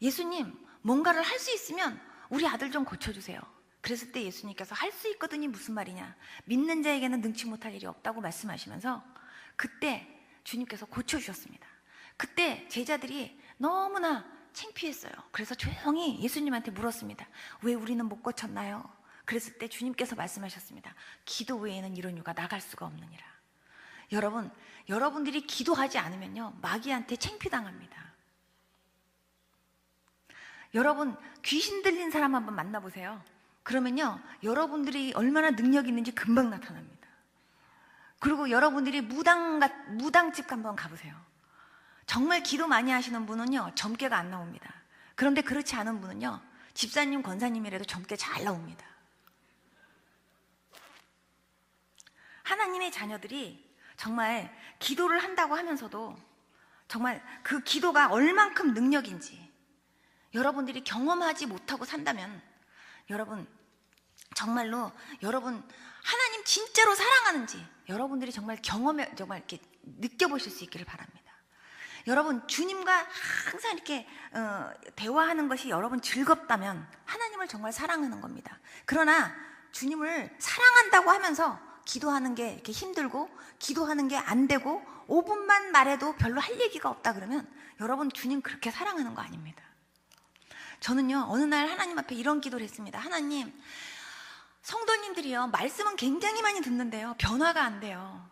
예수님, 뭔가를 할 수 있으면 우리 아들 좀 고쳐주세요. 그랬을 때 예수님께서 할 수 있거든이 무슨 말이냐, 믿는 자에게는 능치 못할 일이 없다고 말씀하시면서 그때 주님께서 고쳐주셨습니다. 그때 제자들이 너무나 창피했어요. 그래서 조용히 예수님한테 물었습니다. 왜 우리는 못 고쳤나요? 그랬을 때 주님께서 말씀하셨습니다. 기도 외에는 이런 유가 나갈 수가 없느니라. 여러분, 여러분들이 기도하지 않으면요, 마귀한테 창피당합니다. 여러분, 귀신 들린 사람 한번 만나보세요. 그러면요, 여러분들이 얼마나 능력이 있는지 금방 나타납니다. 그리고 여러분들이 무당집 한번 가보세요. 정말 기도 많이 하시는 분은요, 점괘가 안 나옵니다. 그런데 그렇지 않은 분은요, 집사님, 권사님이라도 점괘 잘 나옵니다. 하나님의 자녀들이 정말 기도를 한다고 하면서도 정말 그 기도가 얼만큼 능력인지 여러분들이 경험하지 못하고 산다면 여러분, 정말로 여러분 하나님 진짜로 사랑하는지 여러분들이 정말 정말 이렇게 느껴보실 수 있기를 바랍니다. 여러분, 주님과 항상 이렇게 대화하는 것이 여러분 즐겁다면 하나님을 정말 사랑하는 겁니다. 그러나 주님을 사랑한다고 하면서 기도하는 게 이렇게 힘들고 기도하는 게 안 되고 5분만 말해도 별로 할 얘기가 없다 그러면 여러분, 주님 그렇게 사랑하는 거 아닙니다. 저는요, 어느 날 하나님 앞에 이런 기도를 했습니다. 하나님, 성도님들이요, 말씀은 굉장히 많이 듣는데요, 변화가 안 돼요.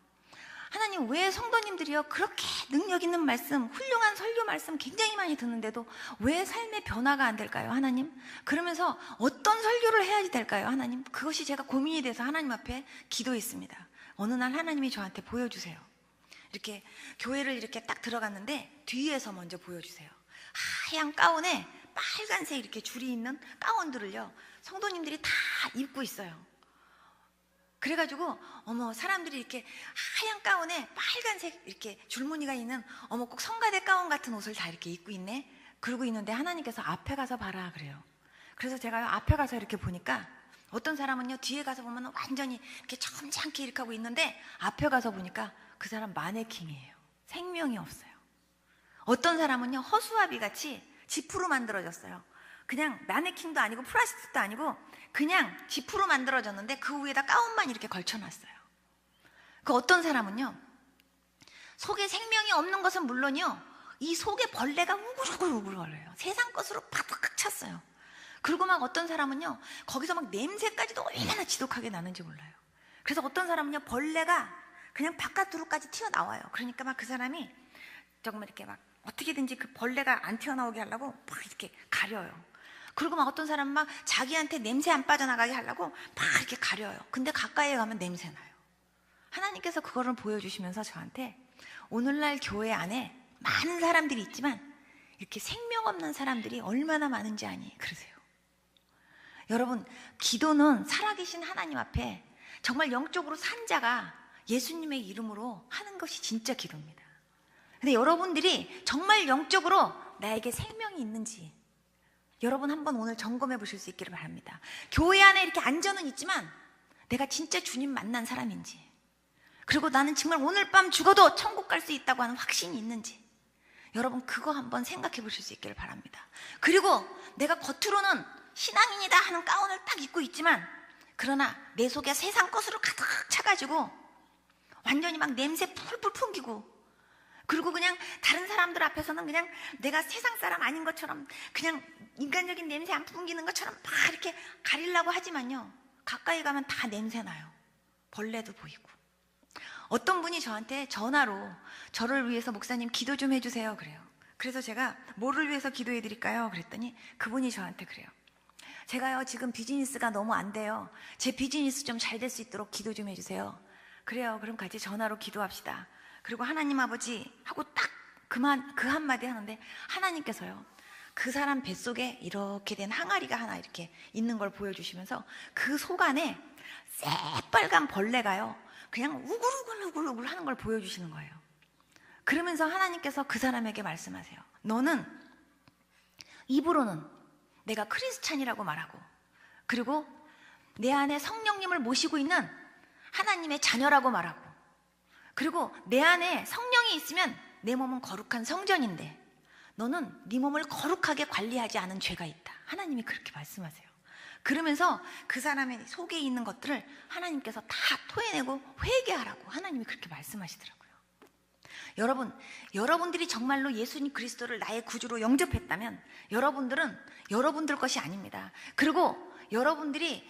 하나님, 왜 성도님들이요, 그렇게 능력 있는 말씀, 훌륭한 설교 말씀 굉장히 많이 듣는데도 왜 삶의 변화가 안 될까요, 하나님? 그러면서 어떤 설교를 해야지 될까요, 하나님? 그것이 제가 고민이 돼서 하나님 앞에 기도했습니다. 어느 날 하나님이 저한테 보여주세요. 이렇게 교회를 이렇게 딱 들어갔는데 뒤에서 먼저 보여주세요. 하얀 가운에 빨간색 이렇게 줄이 있는 가운들을요, 성도님들이 다 입고 있어요. 그래가지고 어머, 사람들이 이렇게 하얀 가운에 빨간색 이렇게 줄무늬가 있는 어머, 꼭 성가대 가운 같은 옷을 다 이렇게 입고 있네. 그러고 있는데 하나님께서 앞에 가서 봐라 그래요. 그래서 제가 앞에 가서 이렇게 보니까 어떤 사람은요, 뒤에 가서 보면 완전히 이렇게 점잖게 이렇게 하고 있는데 앞에 가서 보니까 그 사람 마네킹이에요. 생명이 없어요. 어떤 사람은요, 허수아비 같이 지프로 만들어졌어요. 그냥 마네킹도 아니고 플라스틱도 아니고 그냥 지프로 만들어졌는데 그 위에다 가운만 이렇게 걸쳐놨어요. 그 어떤 사람은요, 속에 생명이 없는 것은 물론요, 이 속에 벌레가 우글우글 거려요. 세상 것으로 팍팍 찼어요. 그리고 막 어떤 사람은요, 거기서 막 냄새까지도 얼마나 지독하게 나는지 몰라요. 그래서 어떤 사람은요, 벌레가 그냥 바깥으로까지 튀어나와요. 그러니까 막 그 사람이 정말 이렇게 막 어떻게든지 그 벌레가 안 튀어나오게 하려고 막 이렇게 가려요. 그리고 막 어떤 사람은 막 자기한테 냄새 안 빠져나가게 하려고 막 이렇게 가려요. 근데 가까이에 가면 냄새 나요. 하나님께서 그거를 보여주시면서 저한테 오늘날 교회 안에 많은 사람들이 있지만 이렇게 생명 없는 사람들이 얼마나 많은지 아니? 그러세요. 여러분, 기도는 살아계신 하나님 앞에 정말 영적으로 산 자가 예수님의 이름으로 하는 것이 진짜 기도입니다. 근데 여러분들이 정말 영적으로 나에게 생명이 있는지 여러분 한번 오늘 점검해 보실 수 있기를 바랍니다. 교회 안에 이렇게 앉아는 있지만 내가 진짜 주님 만난 사람인지, 그리고 나는 정말 오늘 밤 죽어도 천국 갈 수 있다고 하는 확신이 있는지 여러분 그거 한번 생각해 보실 수 있기를 바랍니다. 그리고 내가 겉으로는 신앙인이다 하는 가운을 딱 입고 있지만 그러나 내 속에 세상 것으로 가득 차가지고 완전히 막 냄새 풀풀 풍기고, 그리고 그냥 다른 사람들 앞에서는 그냥 내가 세상 사람 아닌 것처럼 그냥 인간적인 냄새 안 풍기는 것처럼 막 이렇게 가리려고 하지만요, 가까이 가면 다 냄새 나요. 벌레도 보이고. 어떤 분이 저한테 전화로 저를 위해서 목사님 기도 좀 해주세요 그래요. 그래서 제가 뭐를 위해서 기도해 드릴까요? 그랬더니 그분이 저한테 그래요. 제가요, 지금 비즈니스가 너무 안 돼요. 제 비즈니스 좀 잘 될 수 있도록 기도 좀 해주세요. 그래요, 그럼 같이 전화로 기도합시다. 그리고 하나님 아버지 하고 딱 그 한마디 하는데 하나님께서요, 그 사람 뱃속에 이렇게 된 항아리가 하나 이렇게 있는 걸 보여주시면서 그 속 안에 새빨간 벌레가요 그냥 우글우글 하는 걸 보여주시는 거예요. 그러면서 하나님께서 그 사람에게 말씀하세요. 너는 입으로는 내가 크리스찬이라고 말하고, 그리고 내 안에 성령님을 모시고 있는 하나님의 자녀라고 말하고, 그리고 내 안에 성령이 있으면 내 몸은 거룩한 성전인데 너는 네 몸을 거룩하게 관리하지 않은 죄가 있다. 하나님이 그렇게 말씀하세요. 그러면서 그 사람의 속에 있는 것들을 하나님께서 다 토해내고 회개하라고 하나님이 그렇게 말씀하시더라고요. 여러분들이 정말로 예수님 그리스도를 나의 구주로 영접했다면 여러분들은 여러분들 것이 아닙니다. 그리고 여러분들이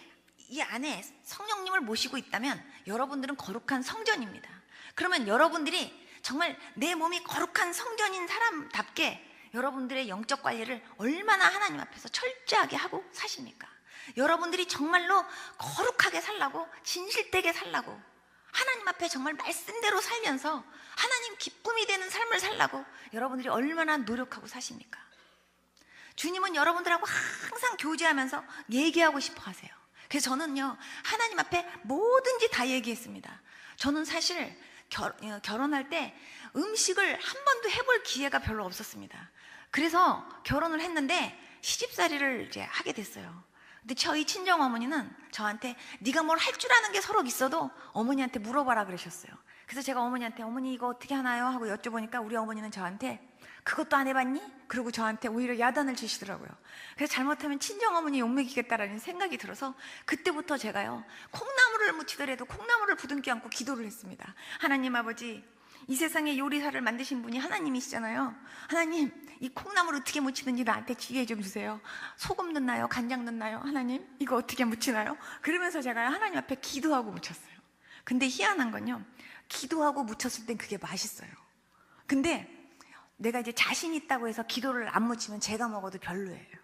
이 안에 성령님을 모시고 있다면 여러분들은 거룩한 성전입니다. 그러면 여러분들이 정말 내 몸이 거룩한 성전인 사람답게 여러분들의 영적 관리를 얼마나 하나님 앞에서 철저하게 하고 사십니까? 여러분들이 정말로 거룩하게 살라고, 진실되게 살라고, 하나님 앞에 정말 말씀대로 살면서 하나님 기쁨이 되는 삶을 살라고 여러분들이 얼마나 노력하고 사십니까? 주님은 여러분들하고 항상 교제하면서 얘기하고 싶어 하세요. 그래서 저는요, 하나님 앞에 뭐든지 다 얘기했습니다. 저는 사실 결혼할 때 음식을 한 번도 해볼 기회가 별로 없었습니다. 그래서 결혼을 했는데 시집살이를 이제 하게 됐어요. 근데 저희 친정어머니는 저한테 네가 뭘 할 줄 아는 게 서로 있어도 어머니한테 물어봐라 그러셨어요. 그래서 제가 어머니한테 어머니 이거 어떻게 하나요? 하고 여쭤보니까 우리 어머니는 저한테 그것도 안 해봤니? 그리고 저한테 오히려 야단을 주시더라고요. 그래서 잘못하면 친정어머니 욕먹이겠다라는 생각이 들어서 그때부터 제가요, 콩나물을 무치더라도 콩나물을 부둥켜 안고 기도를 했습니다. 하나님 아버지, 이 세상에 요리사를 만드신 분이 하나님이시잖아요. 하나님, 이 콩나물 어떻게 무치는지 나한테 지혜 좀 주세요. 소금 넣나요? 간장 넣나요? 하나님, 이거 어떻게 무치나요? 그러면서 제가 하나님 앞에 기도하고 무쳤어요. 근데 희한한 건요, 기도하고 무쳤을 땐 그게 맛있어요. 근데 내가 이제 자신 있다고 해서 기도를 안 무치면 제가 먹어도 별로예요.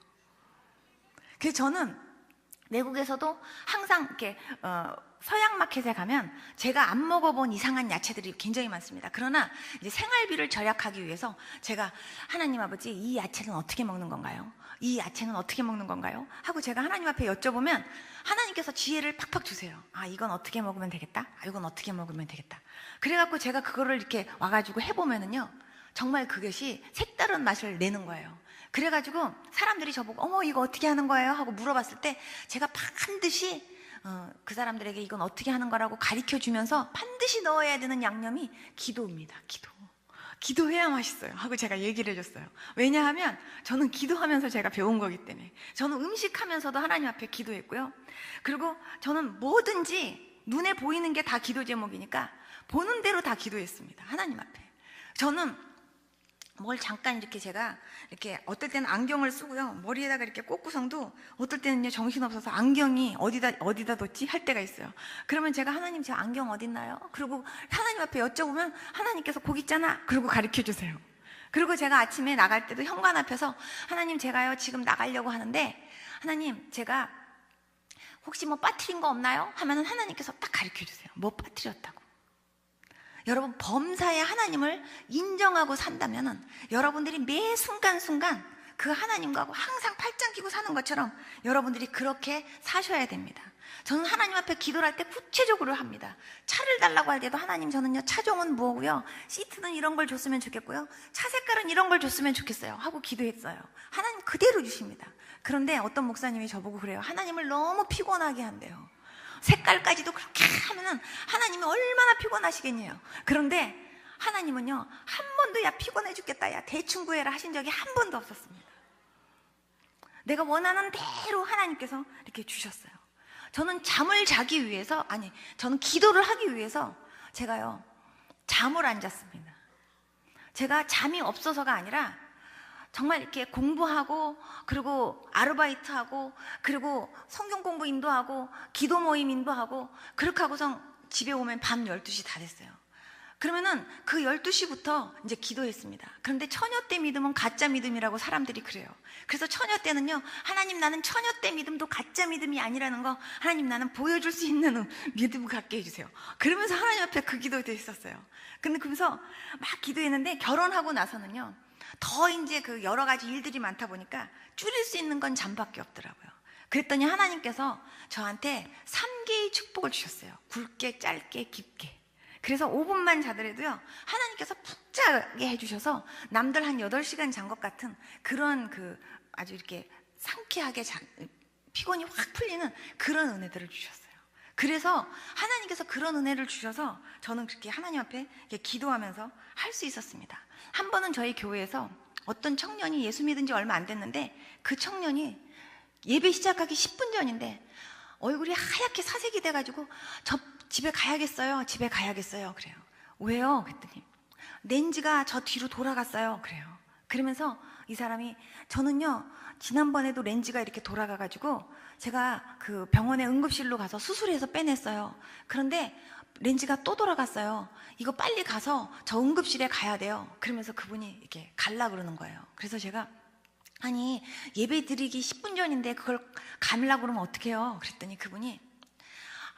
그래서 저는 외국에서도 항상 이렇게 서양 마켓에 가면 제가 안 먹어본 이상한 야채들이 굉장히 많습니다. 그러나 이제 생활비를 절약하기 위해서 제가 하나님 아버지, 이 야채는 어떻게 먹는 건가요? 이 야채는 어떻게 먹는 건가요? 하고 제가 하나님 앞에 여쭤보면 하나님께서 지혜를 팍팍 주세요. 아, 이건 어떻게 먹으면 되겠다? 아, 이건 어떻게 먹으면 되겠다. 그래갖고 제가 그거를 이렇게 와가지고 해보면은요, 정말 그것이 색다른 맛을 내는 거예요. 그래가지고 사람들이 저보고 어머 이거 어떻게 하는 거예요? 하고 물어봤을 때 제가 반드시 그 사람들에게 이건 어떻게 하는 거라고 가르쳐주면서 반드시 넣어야 되는 양념이 기도입니다. 기도해야 맛있어요 하고 제가 얘기를 해줬어요. 왜냐하면 저는 기도하면서 제가 배운 거기 때문에. 저는 음식하면서도 하나님 앞에 기도했고요. 그리고 저는 뭐든지 눈에 보이는 게 다 기도 제목이니까 보는 대로 다 기도했습니다. 하나님 앞에. 저는 뭘 잠깐 이렇게 제가 이렇게 어떨 때는 안경을 쓰고요, 머리에다가 이렇게 꽂고성도 어떨 때는요 정신없어서 안경이 어디다 뒀지 할 때가 있어요. 그러면 제가 하나님 제 안경 어딨나요? 그리고 하나님 앞에 여쭤보면 하나님께서 거기 있잖아 그러고 가르쳐 주세요. 그리고 제가 아침에 나갈 때도 현관 앞에서 하나님 제가요 지금 나가려고 하는데 하나님 제가 혹시 뭐 빠뜨린 거 없나요? 하면은 하나님께서 딱 가르쳐 주세요. 뭐 빠뜨렸다고. 여러분, 범사의 하나님을 인정하고 산다면은 여러분들이 매 순간순간 그 하나님과 항상 팔짱 끼고 사는 것처럼 여러분들이 그렇게 사셔야 됩니다. 저는 하나님 앞에 기도를 할 때 구체적으로 합니다. 차를 달라고 할 때도 하나님 저는요 차종은 뭐고요, 시트는 이런 걸 줬으면 좋겠고요, 차 색깔은 이런 걸 줬으면 좋겠어요 하고 기도했어요. 하나님 그대로 주십니다. 그런데 어떤 목사님이 저보고 그래요. 하나님을 너무 피곤하게 한대요. 색깔까지도 그렇게 하면은 하나님이 얼마나 피곤하시겠냐요. 그런데 하나님은요 한 번도 야 피곤해 죽겠다 야 대충 구해라 하신 적이 한 번도 없었습니다. 내가 원하는 대로 하나님께서 이렇게 주셨어요. 저는 잠을 자기 위해서, 아니 저는 기도를 하기 위해서 제가요 잠을 안 잤습니다. 제가 잠이 없어서가 아니라 정말 이렇게 공부하고 그리고 아르바이트하고 그리고 성경 공부 인도하고 기도 모임 인도하고 그렇게 하고서 집에 오면 밤 12시 다 됐어요. 그러면은 그 12시부터 이제 기도했습니다. 그런데 처녀 때 믿음은 가짜 믿음이라고 사람들이 그래요. 그래서 처녀 때는요, 하나님 나는 처녀 때 믿음도 가짜 믿음이 아니라는 거, 하나님 나는 보여줄 수 있는 믿음을 갖게 해주세요. 그러면서 하나님 앞에 그 기도도 했었어요. 근데 그러면서 막 기도했는데 결혼하고 나서는요 더 이제 그 여러 가지 일들이 많다 보니까 줄일 수 있는 건 잠밖에 없더라고요. 그랬더니 하나님께서 저한테 3개의 축복을 주셨어요. 굵게, 짧게, 깊게. 그래서 5분만 자더라도요 하나님께서 푹 자게 해주셔서 남들 한 8시간 잔 것 같은 그런 그 아주 이렇게 상쾌하게 피곤이 확 풀리는 그런 은혜들을 주셨어요. 그래서 하나님께서 그런 은혜를 주셔서 저는 그렇게 하나님 앞에 이렇게 기도하면서 할 수 있었습니다. 한 번은 저희 교회에서 어떤 청년이 예수 믿은 지 얼마 안 됐는데 그 청년이 예배 시작하기 10분 전인데 얼굴이 하얗게 사색이 돼가지고 저 집에 가야겠어요 그래요. 왜요? 그랬더니 렌즈가 저 뒤로 돌아갔어요. 그래요. 그러면서 이 사람이, 저는요 지난번에도 렌즈가 이렇게 돌아가가지고 제가 그 병원에 응급실로 가서 수술해서 빼냈어요. 그런데 렌즈가 또 돌아갔어요. 이거 빨리 가서 저 응급실에 가야 돼요. 그러면서 그분이 이렇게 갈라 그러는 거예요. 그래서 제가, 아니 예배 드리기 10분 전인데 그걸 감으려고 그러면 어떡해요? 그랬더니 그분이,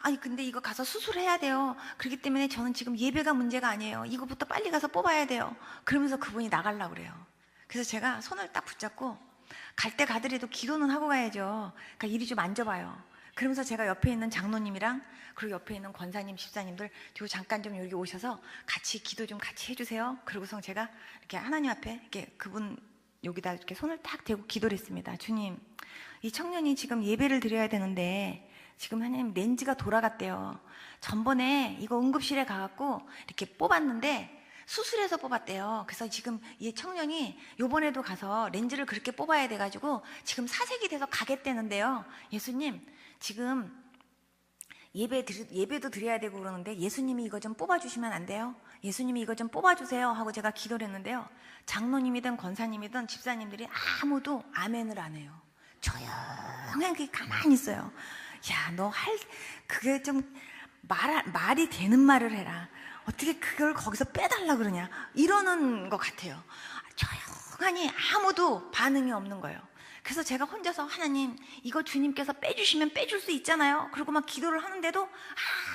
아니 근데 이거 가서 수술해야 돼요. 그렇기 때문에 저는 지금 예배가 문제가 아니에요. 이거부터 빨리 가서 뽑아야 돼요. 그러면서 그분이 나가려고 그래요. 그래서 제가 손을 딱 붙잡고, 갈 때 가더라도 기도는 하고 가야죠. 그러니까 이리 좀 앉아봐요. 그러면서 제가 옆에 있는 장로님이랑 그리고 옆에 있는 권사님, 집사님들 저 잠깐 좀 여기 오셔서 같이 기도 좀 같이 해주세요. 그러고서 제가 이렇게 하나님 앞에 이렇게 그분 여기다 이렇게 손을 딱 대고 기도를 했습니다. 주님, 이 청년이 지금 예배를 드려야 되는데 지금 하나님 렌즈가 돌아갔대요. 전번에 이거 응급실에 가갖고 이렇게 뽑았는데 수술해서 뽑았대요. 그래서 지금 이 청년이 요번에도 가서 렌즈를 그렇게 뽑아야 돼가지고 지금 사색이 돼서 가겠다는데요. 예수님, 지금 예배도 드려야 되고 그러는데 예수님이 이거 좀 뽑아주시면 안 돼요? 예수님이 이거 좀 뽑아주세요 하고 제가 기도를 했는데요. 장로님이든 권사님이든 집사님들이 아무도 아멘을 안 해요. 조용하게 가만히 있어요. 야, 너 그게 좀 말이 되는 말을 해라. 어떻게 그걸 거기서 빼달라 그러냐, 이러는 것 같아요. 조용하니 아무도 반응이 없는 거예요. 그래서 제가 혼자서, 하나님 이거 주님께서 빼주시면 빼줄 수 있잖아요. 그리고 막 기도를 하는데도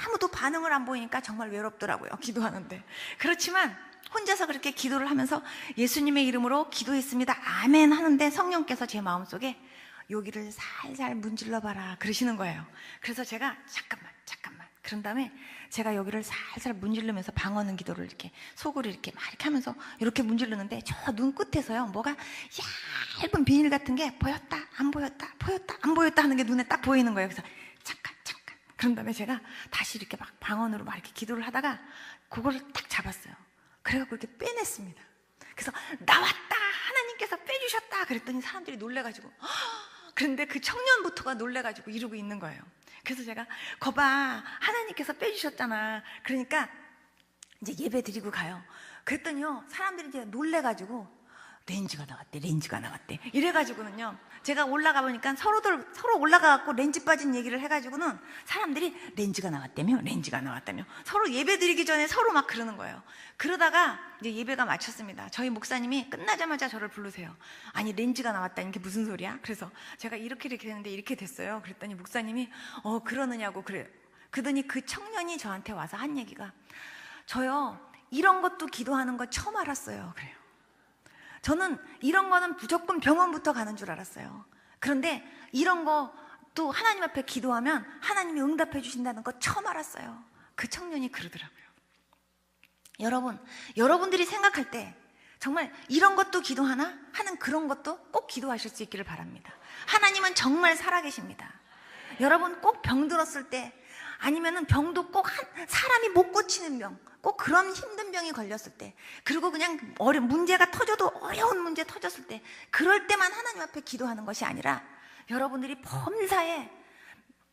아무도 반응을 안 보이니까 정말 외롭더라고요, 기도하는데. 그렇지만 혼자서 그렇게 기도를 하면서 예수님의 이름으로 기도했습니다, 아멘 하는데 성령께서 제 마음속에 여기를 살살 문질러 봐라 그러시는 거예요. 그래서 제가 잠깐만 그런 다음에 제가 여기를 살살 문지르면서 방언은 기도를 이렇게 속으로 이렇게 막 이렇게 하면서 이렇게 문지르는데 저 눈끝에서요 뭐가 얇은 비닐 같은 게 보였다 안 보였다 보였다 안 보였다 하는 게 눈에 딱 보이는 거예요. 그래서 잠깐 그런 다음에 제가 다시 이렇게 막 방언으로 막 이렇게 기도를 하다가 그거를 딱 잡았어요. 그래갖고 이렇게 빼냈습니다. 그래서 나왔다, 하나님께서 빼주셨다 그랬더니 사람들이 놀래가지고, 그런데 그 청년부터가 놀래가지고 이러고 있는 거예요. 그래서 제가, 거봐, 하나님께서 빼주셨잖아. 그러니까 이제 예배 드리고 가요. 그랬더니요 사람들이 이제 놀래가지고 렌즈가 나갔대 이래가지고는요, 제가 올라가 보니까 서로 올라가갖고 렌즈 빠진 얘기를 해가지고는 사람들이 렌즈가 나왔다며 서로 예배 드리기 전에 서로 막 그러는 거예요. 그러다가 이제 예배가 마쳤습니다. 저희 목사님이 끝나자마자 저를 부르세요. 아니 렌즈가 나왔다니 게 무슨 소리야? 그래서 제가 이렇게 됐는데 이렇게 됐어요. 그랬더니 목사님이 그러느냐고 그래요. 그러더니 그 청년이 저한테 와서 한 얘기가, 저요 이런 것도 기도하는 거 처음 알았어요. 그래요. 저는 이런 거는 무조건 병원부터 가는 줄 알았어요. 그런데 이런 거 또 하나님 앞에 기도하면 하나님이 응답해 주신다는 거 처음 알았어요. 그 청년이 그러더라고요. 여러분들이 생각할 때 정말 이런 것도 기도하나 하는 그런 것도 꼭 기도하실 수 있기를 바랍니다. 하나님은 정말 살아계십니다. 여러분 꼭 병 들었을 때, 아니면은 병도 꼭 사람이 못 고치는 병, 꼭 그런 힘든 병이 걸렸을 때, 그리고 그냥 문제가 터져도 어려운 문제 터졌을 때, 그럴 때만 하나님 앞에 기도하는 것이 아니라 여러분들이 범사에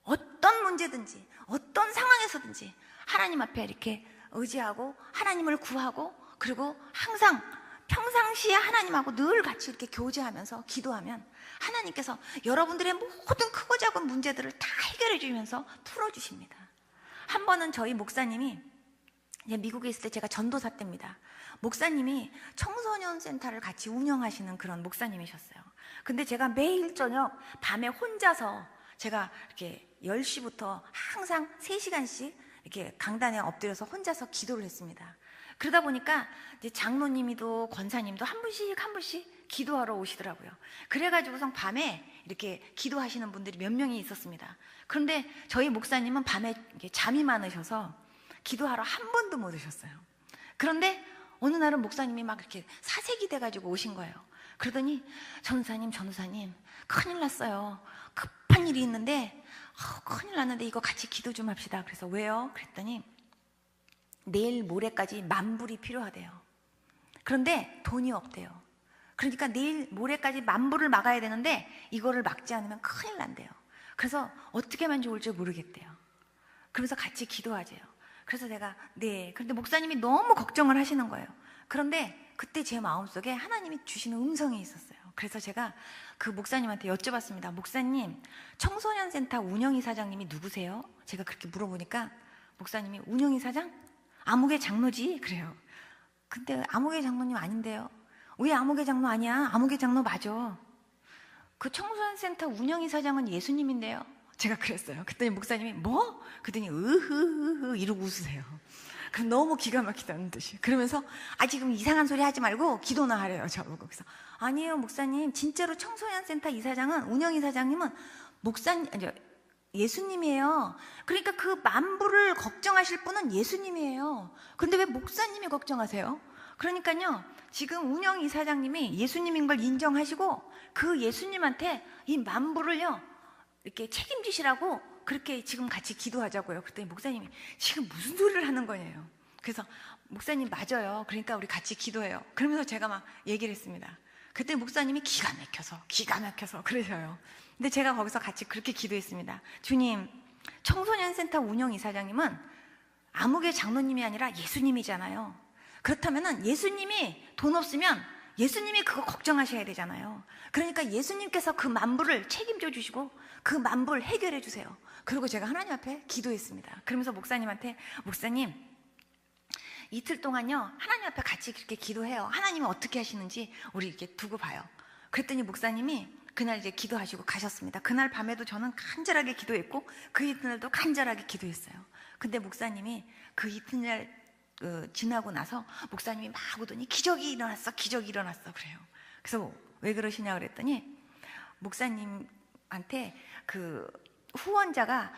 어떤 문제든지 어떤 상황에서든지 하나님 앞에 이렇게 의지하고 하나님을 구하고, 그리고 항상 평상시에 하나님하고 늘 같이 이렇게 교제하면서 기도하면 하나님께서 여러분들의 모든 크고 작은 문제들을 다 해결해 주면서 풀어주십니다. 한 번은 저희 목사님이, 미국에 있을 때 제가 전도사 때입니다. 목사님이 청소년 센터를 같이 운영하시는 그런 목사님이셨어요. 근데 제가 매일 저녁 밤에 혼자서 제가 이렇게 10시부터 항상 3시간씩 이렇게 강단에 엎드려서 혼자서 기도를 했습니다. 그러다 보니까 이제 장로님이도 권사님도 한 분씩 기도하러 오시더라고요. 그래가지고선 밤에 이렇게 기도하시는 분들이 몇 명이 있었습니다. 그런데 저희 목사님은 밤에 잠이 많으셔서 기도하러 한 번도 못 오셨어요. 그런데 어느 날은 목사님이 막 이렇게 사색이 돼가지고 오신 거예요. 그러더니 전도사님 큰일 났어요. 급한 일이 있는데 큰일 났는데 이거 같이 기도 좀 합시다. 그래서 왜요? 그랬더니 내일 모레까지 10,000불이 필요하대요. 그런데 돈이 없대요. 그러니까 내일 모레까지 10,000불을 막아야 되는데 이거를 막지 않으면 큰일 난대요. 그래서 어떻게 하면 좋을지 모르겠대요. 그러면서 같이 기도하재요. 그래서 제가 그런데 목사님이 너무 걱정을 하시는 거예요. 그런데 그때 제 마음속에 하나님이 주시는 음성이 있었어요. 그래서 제가 그 목사님한테 여쭤봤습니다. 목사님, 청소년센터 운영이사장님이 누구세요? 제가 그렇게 물어보니까 목사님이 운영이사장? 아무개 장로지? 그래요. 근데 아무개 장로님 아닌데요. 왜 아무개 장로 아니야? 아무개 장로 맞아. 그 청소년센터 운영이사장은 예수님인데요. 제가 그랬어요. 그랬더니 목사님이 뭐? 그랬더니 으흐흐흐 이러고 웃으세요. 그럼 너무 기가 막히다는 듯이. 그러면서 지금 이상한 소리 하지 말고 기도나 하래요, 저보고. 그래서 아니에요, 목사님. 진짜로 청소년센터 이사장은, 운영이사장님은 목사님, 예수님이에요. 그러니까 그 만부를 걱정하실 분은 예수님이에요. 그런데 왜 목사님이 걱정하세요? 그러니까요, 지금 운영이사장님이 예수님인 걸 인정하시고 그 예수님한테 이 만부를요 이렇게 책임지시라고 그렇게 지금 같이 기도하자고요. 그랬더니 목사님이 지금 무슨 소리를 하는 거냐요. 그래서 목사님 맞아요. 그러니까 우리 같이 기도해요. 그러면서 제가 막 얘기를 했습니다. 그때 목사님이 기가 막혀서 그러셔요. 근데 제가 거기서 같이 그렇게 기도했습니다. 주님, 청소년센터 운영이사장님은 아무개 장로님이 아니라 예수님이잖아요. 그렇다면은 예수님이 돈 없으면 예수님이 그거 걱정하셔야 되잖아요. 그러니까 예수님께서 그 만부를 책임져 주시고 그 만부를 해결해 주세요. 그리고 제가 하나님 앞에 기도했습니다. 그러면서 목사님한테 목사님, 이틀 동안요 하나님 앞에 같이 그렇게 기도해요. 하나님은 어떻게 하시는지 우리 이렇게 두고 봐요. 그랬더니 목사님이 그날 이제 기도하시고 가셨습니다. 그날 밤에도 저는 간절하게 기도했고 그 이튿날도 간절하게 기도했어요. 근데 목사님이 그 이튿날 지나고 나서 목사님이 막 오더니 기적이 일어났어 그래요. 그래서 왜 그러시냐 그랬더니 목사님한테 그 후원자가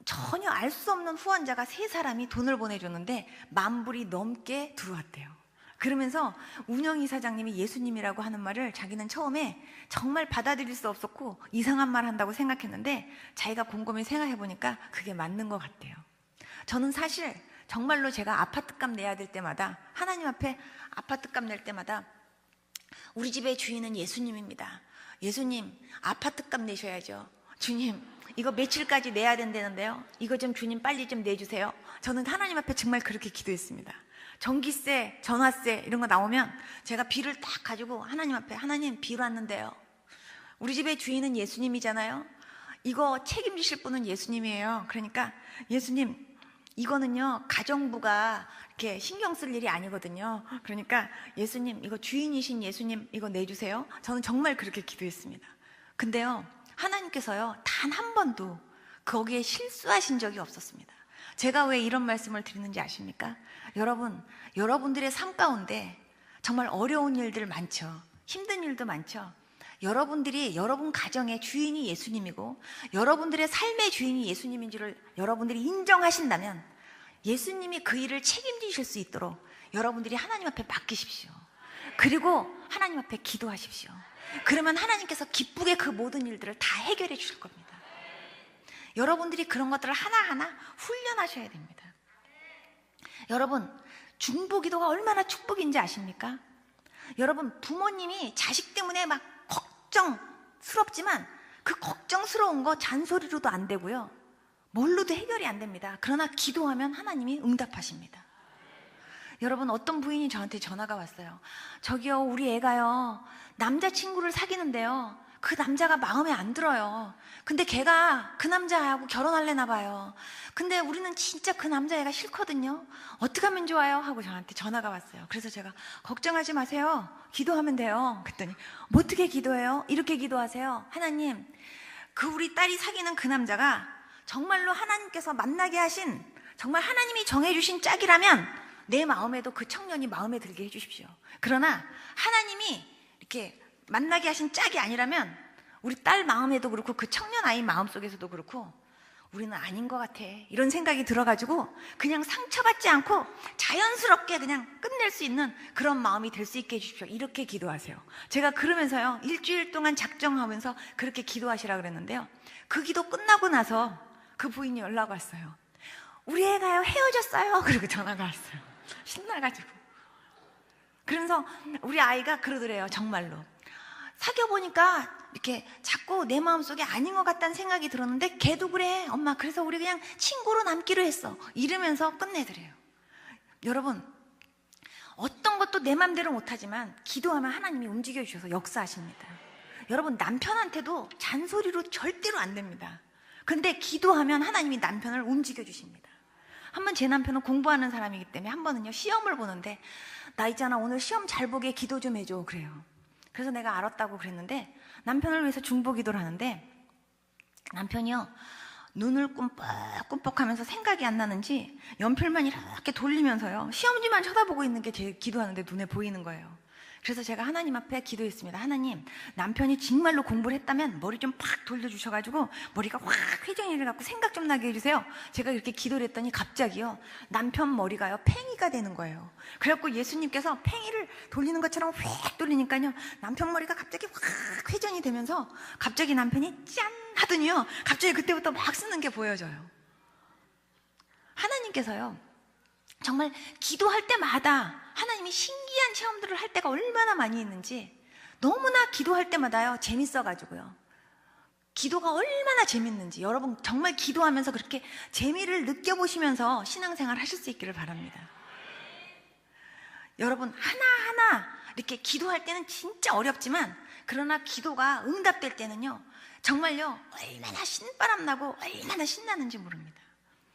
전혀 알 수 없는 후원자가 3사람이 돈을 보내줬는데 만불이 넘게 들어왔대요. 그러면서 운영이사장님이 예수님이라고 하는 말을 자기는 처음에 정말 받아들일 수 없었고 이상한 말 한다고 생각했는데 자기가 곰곰이 생각해 보니까 그게 맞는 것 같대요. 저는 사실 정말로 제가 아파트값 내야 될 때마다 하나님 앞에 아파트값 낼 때마다 우리 집의 주인은 예수님입니다. 예수님, 아파트값 내셔야죠. 주님, 이거 며칠까지 내야 된다는데요. 이거 좀 주님 빨리 좀 내주세요. 저는 하나님 앞에 정말 그렇게 기도했습니다. 전기세, 전화세 이런 거 나오면 제가 비를 딱 가지고 하나님 앞에 하나님 비 왔는데요. 우리 집의 주인은 예수님이잖아요. 이거 책임지실 분은 예수님이에요. 그러니까 예수님, 이거는요 가정부가 이렇게 신경 쓸 일이 아니거든요. 그러니까 예수님, 이거 주인이신 예수님 이거 내주세요. 저는 정말 그렇게 기도했습니다. 근데요 하나님께서요 단 한 번도 거기에 실수하신 적이 없었습니다. 제가 왜 이런 말씀을 드리는지 아십니까? 여러분들의 삶 가운데 정말 어려운 일들 많죠. 힘든 일도 많죠. 여러분들이 여러분 가정의 주인이 예수님이고 여러분들의 삶의 주인이 예수님인 줄을 여러분들이 인정하신다면 예수님이 그 일을 책임지실 수 있도록 여러분들이 하나님 앞에 맡기십시오. 그리고 하나님 앞에 기도하십시오. 그러면 하나님께서 기쁘게 그 모든 일들을 다 해결해 주실 겁니다. 여러분들이 그런 것들을 하나하나 훈련하셔야 됩니다. 여러분, 중보기도가 얼마나 축복인지 아십니까? 여러분, 부모님이 자식 때문에 막 걱정스럽지만 그 걱정스러운 거 잔소리로도 안 되고요. 뭘로도 해결이 안 됩니다. 그러나 기도하면 하나님이 응답하십니다. 여러분, 어떤 부인이 저한테 전화가 왔어요. 저기요, 우리 애가요 남자친구를 사귀는데요 그 남자가 마음에 안 들어요. 근데 걔가 그 남자하고 결혼할래나 봐요. 근데 우리는 진짜 그 남자애가 싫거든요. 어떻게 하면 좋아요? 하고 저한테 전화가 왔어요. 그래서 제가 걱정하지 마세요. 기도하면 돼요. 그랬더니 뭐 어떻게 기도해요? 이렇게 기도하세요. 하나님, 그 우리 딸이 사귀는 그 남자가 정말로 하나님께서 만나게 하신 정말 하나님이 정해주신 짝이라면 내 마음에도 그 청년이 마음에 들게 해주십시오. 그러나 하나님이 이렇게 만나게 하신 짝이 아니라면 우리 딸 마음에도 그렇고 그 청년 아이 마음속에서도 그렇고 우리는 아닌 것 같아, 이런 생각이 들어가지고 그냥 상처받지 않고 자연스럽게 그냥 끝낼 수 있는 그런 마음이 될 수 있게 해주십시오. 이렇게 기도하세요. 제가 그러면서요 1주일 동안 작정하면서 그렇게 기도하시라 그랬는데요, 그 기도 끝나고 나서 그 부인이 연락 왔어요. 우리 애가요 헤어졌어요. 그리고 전화가 왔어요. 신나가지고. 그러면서 우리 아이가 그러더래요. 정말로 사귀어보니까 이렇게 자꾸 내 마음속에 아닌 것 같다는 생각이 들었는데 걔도 그래 엄마, 그래서 우리 그냥 친구로 남기로 했어, 이러면서 끝내더래요. 여러분, 어떤 것도 내 맘대로 못하지만 기도하면 하나님이 움직여 주셔서 역사하십니다. 여러분, 남편한테도 잔소리로 절대로 안 됩니다. 근데 기도하면 하나님이 남편을 움직여 주십니다. 한번 제 남편은 공부하는 사람이기 때문에 한 번은요, 시험을 보는데 나 있잖아, 오늘 시험 잘 보게 기도 좀 해줘 그래요. 그래서 내가 알았다고 그랬는데 남편을 위해서 중보 기도를 하는데 남편이요, 눈을 꿈뻑꿈뻑하면서 생각이 안 나는지 연필만 이렇게 돌리면서요, 시험지만 쳐다보고 있는 게 제 기도하는데 눈에 보이는 거예요. 그래서 제가 하나님 앞에 기도했습니다. 하나님, 남편이 정말로 공부를 했다면 머리 좀 팍 돌려주셔가지고 머리가 확 회전이 돼갖고 생각 좀 나게 해주세요. 제가 이렇게 기도를 했더니 갑자기요, 남편 머리가요 팽이가 되는 거예요. 그래갖고 예수님께서 팽이를 돌리는 것처럼 휙 돌리니까요, 남편 머리가 갑자기 확 회전이 되면서 갑자기 남편이 짠 하더니요, 갑자기 그때부터 막 쓰는 게 보여져요. 하나님께서요, 정말 기도할 때마다 하나님이 신기한 체험들을 할 때가 얼마나 많이 있는지, 너무나 기도할 때마다요 재밌어가지고요, 기도가 얼마나 재밌는지 여러분 정말 기도하면서 그렇게 재미를 느껴보시면서 신앙생활 하실 수 있기를 바랍니다. 여러분, 하나하나 이렇게 기도할 때는 진짜 어렵지만, 그러나 기도가 응답될 때는요 정말요 얼마나 신바람 나고 얼마나 신나는지 모릅니다.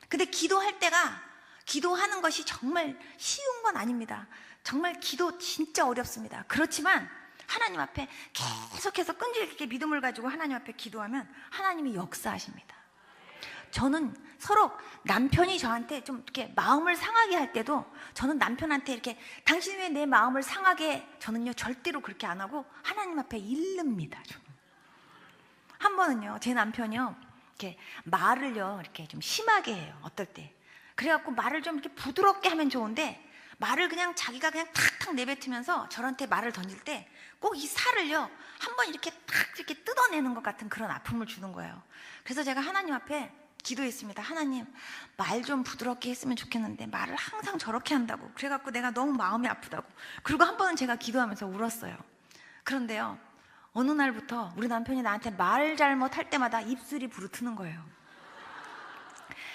근데 기도할 때가, 기도하는 것이 정말 쉬운 건 아닙니다. 정말 기도 진짜 어렵습니다. 그렇지만 하나님 앞에 계속해서 끈질기게 믿음을 가지고 하나님 앞에 기도하면 하나님이 역사하십니다. 저는 서로 남편이 저한테 좀 이렇게 마음을 상하게 할 때도 저는 남편한테 이렇게 당신 왜 내 마음을 상하게 해? 저는요 절대로 그렇게 안 하고 하나님 앞에 일릅니다. 저는. 한 번은요, 제 남편이요 이렇게 말을요 이렇게 좀 심하게 해요, 어떨 때. 그래갖고 말을 좀 이렇게 부드럽게 하면 좋은데 말을 그냥 자기가 그냥 탁탁 내뱉으면서 저한테 말을 던질 때 꼭 이 살을요 한번 이렇게 탁 이렇게 뜯어내는 것 같은 그런 아픔을 주는 거예요. 그래서 제가 하나님 앞에 기도했습니다. 하나님, 말 좀 부드럽게 했으면 좋겠는데 말을 항상 저렇게 한다고. 그래갖고 내가 너무 마음이 아프다고. 그리고 한 번은 제가 기도하면서 울었어요. 그런데요, 어느 날부터 우리 남편이 나한테 말 잘못할 때마다 입술이 부르트는 거예요.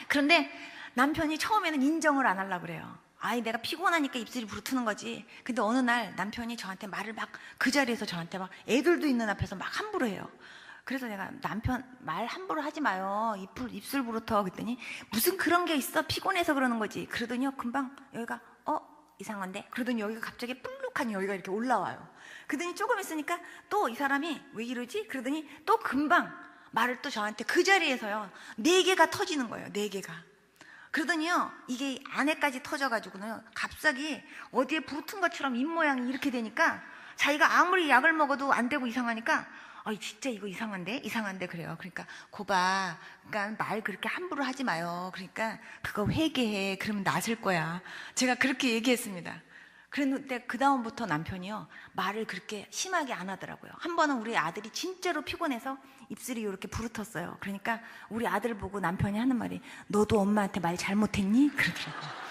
그런데 남편이 처음에는 인정을 안 하려고 그래요. 아이, 내가 피곤하니까 입술이 부르트는 거지. 근데 어느 날 남편이 저한테 말을 막 그 자리에서 저한테 막 애들도 있는 앞에서 막 함부로 해요. 그래서 내가 남편 말 함부로 하지 마요, 입술 부르터. 그랬더니 무슨 그런 게 있어, 피곤해서 그러는 거지. 그러더니요 금방 여기가 이상한데? 그러더니 여기가 갑자기 뿔룩하니 여기가 이렇게 올라와요. 그러더니 조금 있으니까 또 이 사람이 왜 이러지? 그러더니 또 금방 말을 또 저한테 그 자리에서요 4개가 터지는 거예요. 4개가. 그러더니요 이게 안에까지 터져가지고는 갑자기 어디에 붙은 것처럼 입모양이 이렇게 되니까 자기가 아무리 약을 먹어도 안 되고 이상하니까 진짜 이거 이상한데 그래요. 그러니까 고봐, 그러니까 말 그렇게 함부로 하지 마요. 그러니까 그거 회개해, 그러면 낫을 거야. 제가 그렇게 얘기했습니다. 그랬는데 그 다음부터 남편이요 말을 그렇게 심하게 안 하더라고요. 한 번은 우리 아들이 진짜로 피곤해서 입술이 이렇게 부르텄어요. 그러니까 우리 아들을 보고 남편이 하는 말이, 너도 엄마한테 말 잘못했니? 그러더라고요.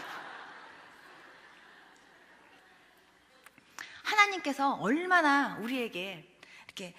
하나님께서 얼마나 우리에게 이렇게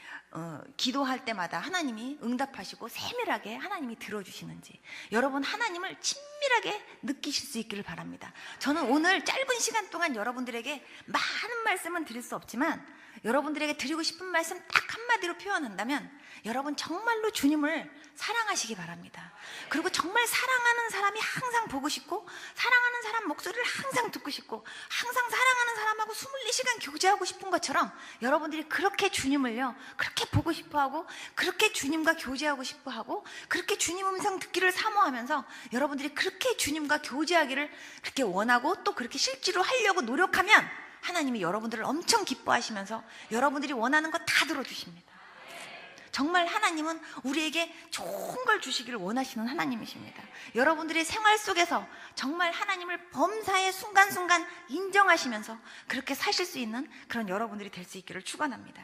기도할 때마다 하나님이 응답하시고 세밀하게 하나님이 들어주시는지 여러분 하나님을 친밀하게 느끼실 수 있기를 바랍니다. 저는 오늘 짧은 시간 동안 여러분들에게 많은 말씀은 드릴 수 없지만 여러분들에게 드리고 싶은 말씀 딱 한마디로 표현한다면 여러분 정말로 주님을 사랑하시기 바랍니다. 그리고 정말 사랑하는 사람이 항상 보고 싶고 사랑하는 사람 목소리를 항상 듣고 싶고 항상 사랑하는 사람하고 24시간 교제하고 싶은 것처럼 여러분들이 그렇게 주님을요 그렇게 보고 싶어하고 그렇게 주님과 교제하고 싶어하고 그렇게 주님 음성 듣기를 사모하면서 여러분들이 그렇게 주님과 교제하기를 그렇게 원하고 또 그렇게 실제로 하려고 노력하면 하나님이 여러분들을 엄청 기뻐하시면서 여러분들이 원하는 거 다 들어주십니다. 정말 하나님은 우리에게 좋은 걸 주시기를 원하시는 하나님이십니다. 여러분들의 생활 속에서 정말 하나님을 범사의 순간순간 인정하시면서 그렇게 사실 수 있는 그런 여러분들이 될 수 있기를 축원합니다.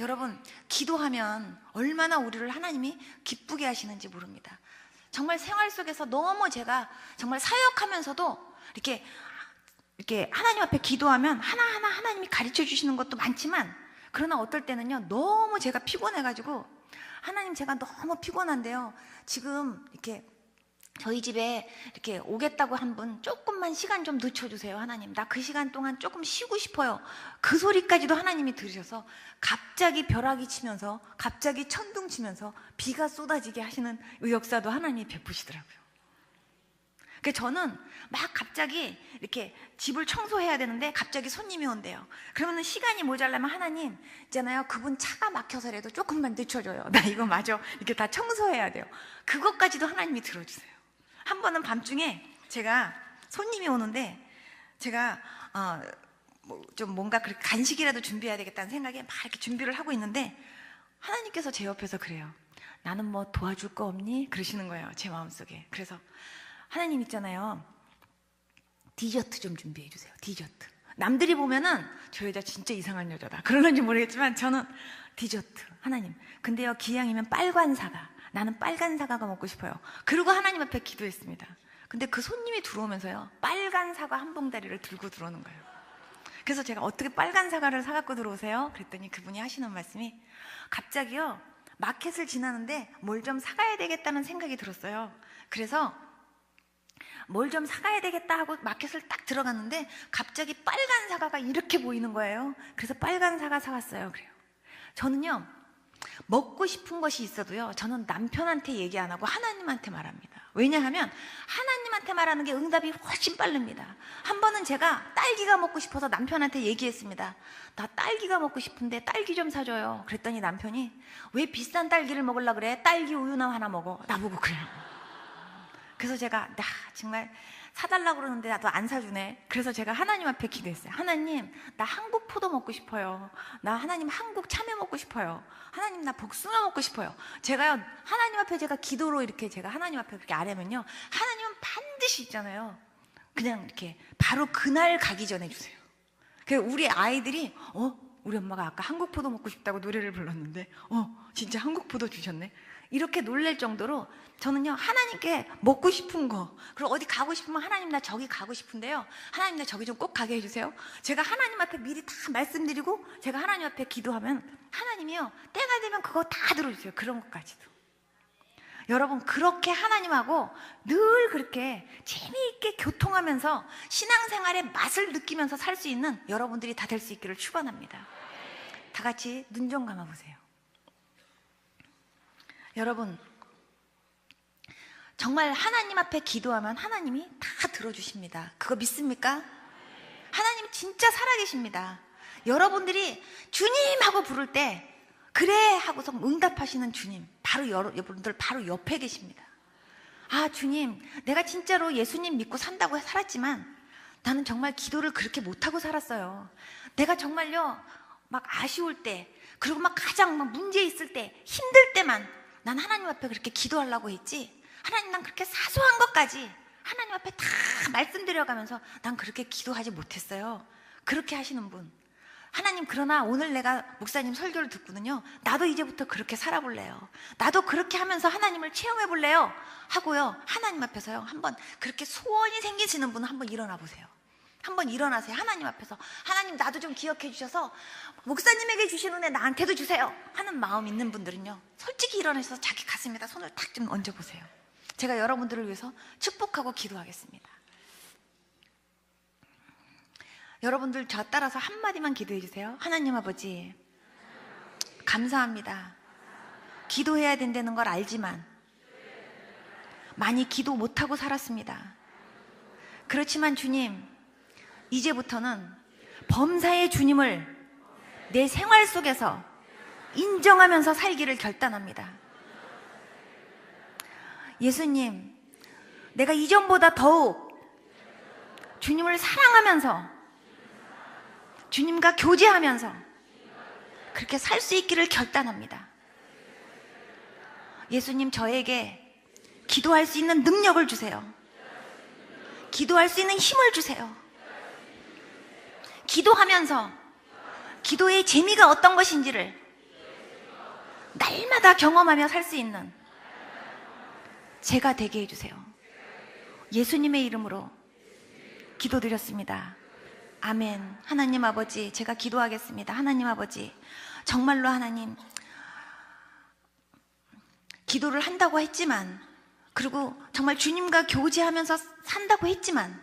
여러분, 기도하면 얼마나 우리를 하나님이 기쁘게 하시는지 모릅니다. 정말 생활 속에서 너무 제가 정말 사역하면서도 이렇게 하나님 앞에 기도하면 하나하나 하나님이 가르쳐 주시는 것도 많지만 그러나 어떨 때는요 너무 제가 피곤해가지고 하나님 제가 너무 피곤한데요 지금 이렇게 저희 집에 이렇게 오겠다고 한 분 조금만 시간 좀 늦춰주세요. 하나님, 나 그 시간 동안 조금 쉬고 싶어요. 그 소리까지도 하나님이 들으셔서 갑자기 벼락이 치면서, 갑자기 천둥 치면서 비가 쏟아지게 하시는 이 역사도 하나님이 베푸시더라고요. 그래서 저는 막 갑자기 이렇게 집을 청소해야 되는데 갑자기 손님이 온대요. 그러면 시간이 모자라면 하나님 있잖아요, 그분 차가 막혀서라도 조금만 늦춰줘요. 나 이거 마저 이렇게 다 청소해야 돼요. 그것까지도 하나님이 들어주세요. 한 번은 밤중에 제가 손님이 오는데 제가 좀 뭔가 그렇게 간식이라도 준비해야 되겠다는 생각에 막 이렇게 준비를 하고 있는데 하나님께서 제 옆에서 그래요. 나는 뭐 도와줄 거 없니? 그러시는 거예요, 제 마음속에. 그래서 하나님 있잖아요, 디저트 좀 준비해 주세요. 디저트. 남들이 보면은 저 여자 진짜 이상한 여자다 그러는지 모르겠지만 저는 디저트. 하나님, 근데요 기왕이면 빨간 사과, 나는 빨간 사과가 먹고 싶어요. 그리고 하나님 앞에 기도했습니다. 근데 그 손님이 들어오면서요 빨간 사과 한 봉다리를 들고 들어오는 거예요. 그래서 제가 어떻게 빨간 사과를 사갖고 들어오세요? 그랬더니 그분이 하시는 말씀이 갑자기요 마켓을 지나는데 뭘 좀 사가야 되겠다는 생각이 들었어요. 그래서 뭘 좀 사가야 되겠다 하고 마켓을 딱 들어갔는데 갑자기 빨간 사과가 이렇게 보이는 거예요. 그래서 빨간 사과 사왔어요. 그래요. 저는요 먹고 싶은 것이 있어도요 저는 남편한테 얘기 안 하고 하나님한테 말합니다. 왜냐하면 하나님한테 말하는 게 응답이 훨씬 빠릅니다. 한 번은 제가 딸기가 먹고 싶어서 남편한테 얘기했습니다. 나 딸기가 먹고 싶은데 딸기 좀 사줘요. 그랬더니 남편이 왜 비싼 딸기를 먹으려고 그래? 딸기 우유나 하나 먹어. 나보고 그래요. 그래서 제가 나 정말 사달라고 그러는데 나도 안 사주네. 그래서 제가 하나님 앞에 기도했어요. 하나님, 나 한국 포도 먹고 싶어요. 나 하나님 한국 참외 먹고 싶어요. 하나님, 나 복숭아 먹고 싶어요. 제가요 하나님 앞에 제가 기도로 이렇게 제가 하나님 앞에 그렇게 아뢰면요 하나님은 반드시 있잖아요 그냥 이렇게 바로 그날 가기 전에 주세요. 그래서 우리 아이들이 우리 엄마가 아까 한국 포도 먹고 싶다고 노래를 불렀는데 진짜 한국 포도 주셨네. 이렇게 놀랄 정도로 저는요 하나님께 먹고 싶은 거, 그리고 어디 가고 싶으면 하나님 나 저기 가고 싶은데요 하나님 나 저기 좀 꼭 가게 해주세요. 제가 하나님 앞에 미리 다 말씀드리고 제가 하나님 앞에 기도하면 하나님이요 때가 되면 그거 다 들어주세요. 그런 것까지도. 여러분 그렇게 하나님하고 늘 그렇게 재미있게 교통하면서 신앙생활의 맛을 느끼면서 살 수 있는 여러분들이 다 될 수 있기를 축원합니다. 다 같이 눈 좀 감아보세요. 여러분 정말 하나님 앞에 기도하면 하나님이 다 들어주십니다. 그거 믿습니까? 하나님 진짜 살아계십니다. 여러분들이 주님 하고 부를 때 그래 하고서 응답하시는 주님 바로 여러분들 바로 옆에 계십니다. 아 주님, 내가 진짜로 예수님 믿고 산다고 살았지만 나는 정말 기도를 그렇게 못하고 살았어요. 내가 정말요 막 아쉬울 때, 그리고 막 가장 막 문제 있을 때, 힘들 때만 난 하나님 앞에 그렇게 기도하려고 했지, 하나님 난 그렇게 사소한 것까지 하나님 앞에 다 말씀드려가면서 난 그렇게 기도하지 못했어요. 그렇게 하시는 분, 하나님, 그러나 오늘 내가 목사님 설교를 듣고는요 나도 이제부터 그렇게 살아볼래요. 나도 그렇게 하면서 하나님을 체험해볼래요 하고요 하나님 앞에서요 한번 그렇게 소원이 생기시는 분은 한번 일어나 보세요. 한번 일어나세요. 하나님 앞에서 하나님 나도 좀 기억해 주셔서 목사님에게 주신 은혜 나한테도 주세요 하는 마음 있는 분들은요 솔직히 일어나셔서 자기 가슴에다 손을 탁 좀 얹어보세요. 제가 여러분들을 위해서 축복하고 기도하겠습니다. 여러분들 저 따라서 한마디만 기도해 주세요. 하나님 아버지 감사합니다. 기도해야 된다는 걸 알지만 많이 기도 못하고 살았습니다. 그렇지만 주님, 이제부터는 범사의 주님을 내 생활 속에서 인정하면서 살기를 결단합니다. 예수님, 내가 이전보다 더욱 주님을 사랑하면서 주님과 교제하면서 그렇게 살 수 있기를 결단합니다. 예수님, 저에게 기도할 수 있는 능력을 주세요. 기도할 수 있는 힘을 주세요. 기도하면서 기도의 재미가 어떤 것인지를 날마다 경험하며 살 수 있는 제가 되게 해주세요. 예수님의 이름으로 기도드렸습니다. 아멘. 하나님 아버지, 제가 기도하겠습니다. 하나님 아버지, 정말로 하나님, 기도를 한다고 했지만 그리고 정말 주님과 교제하면서 산다고 했지만,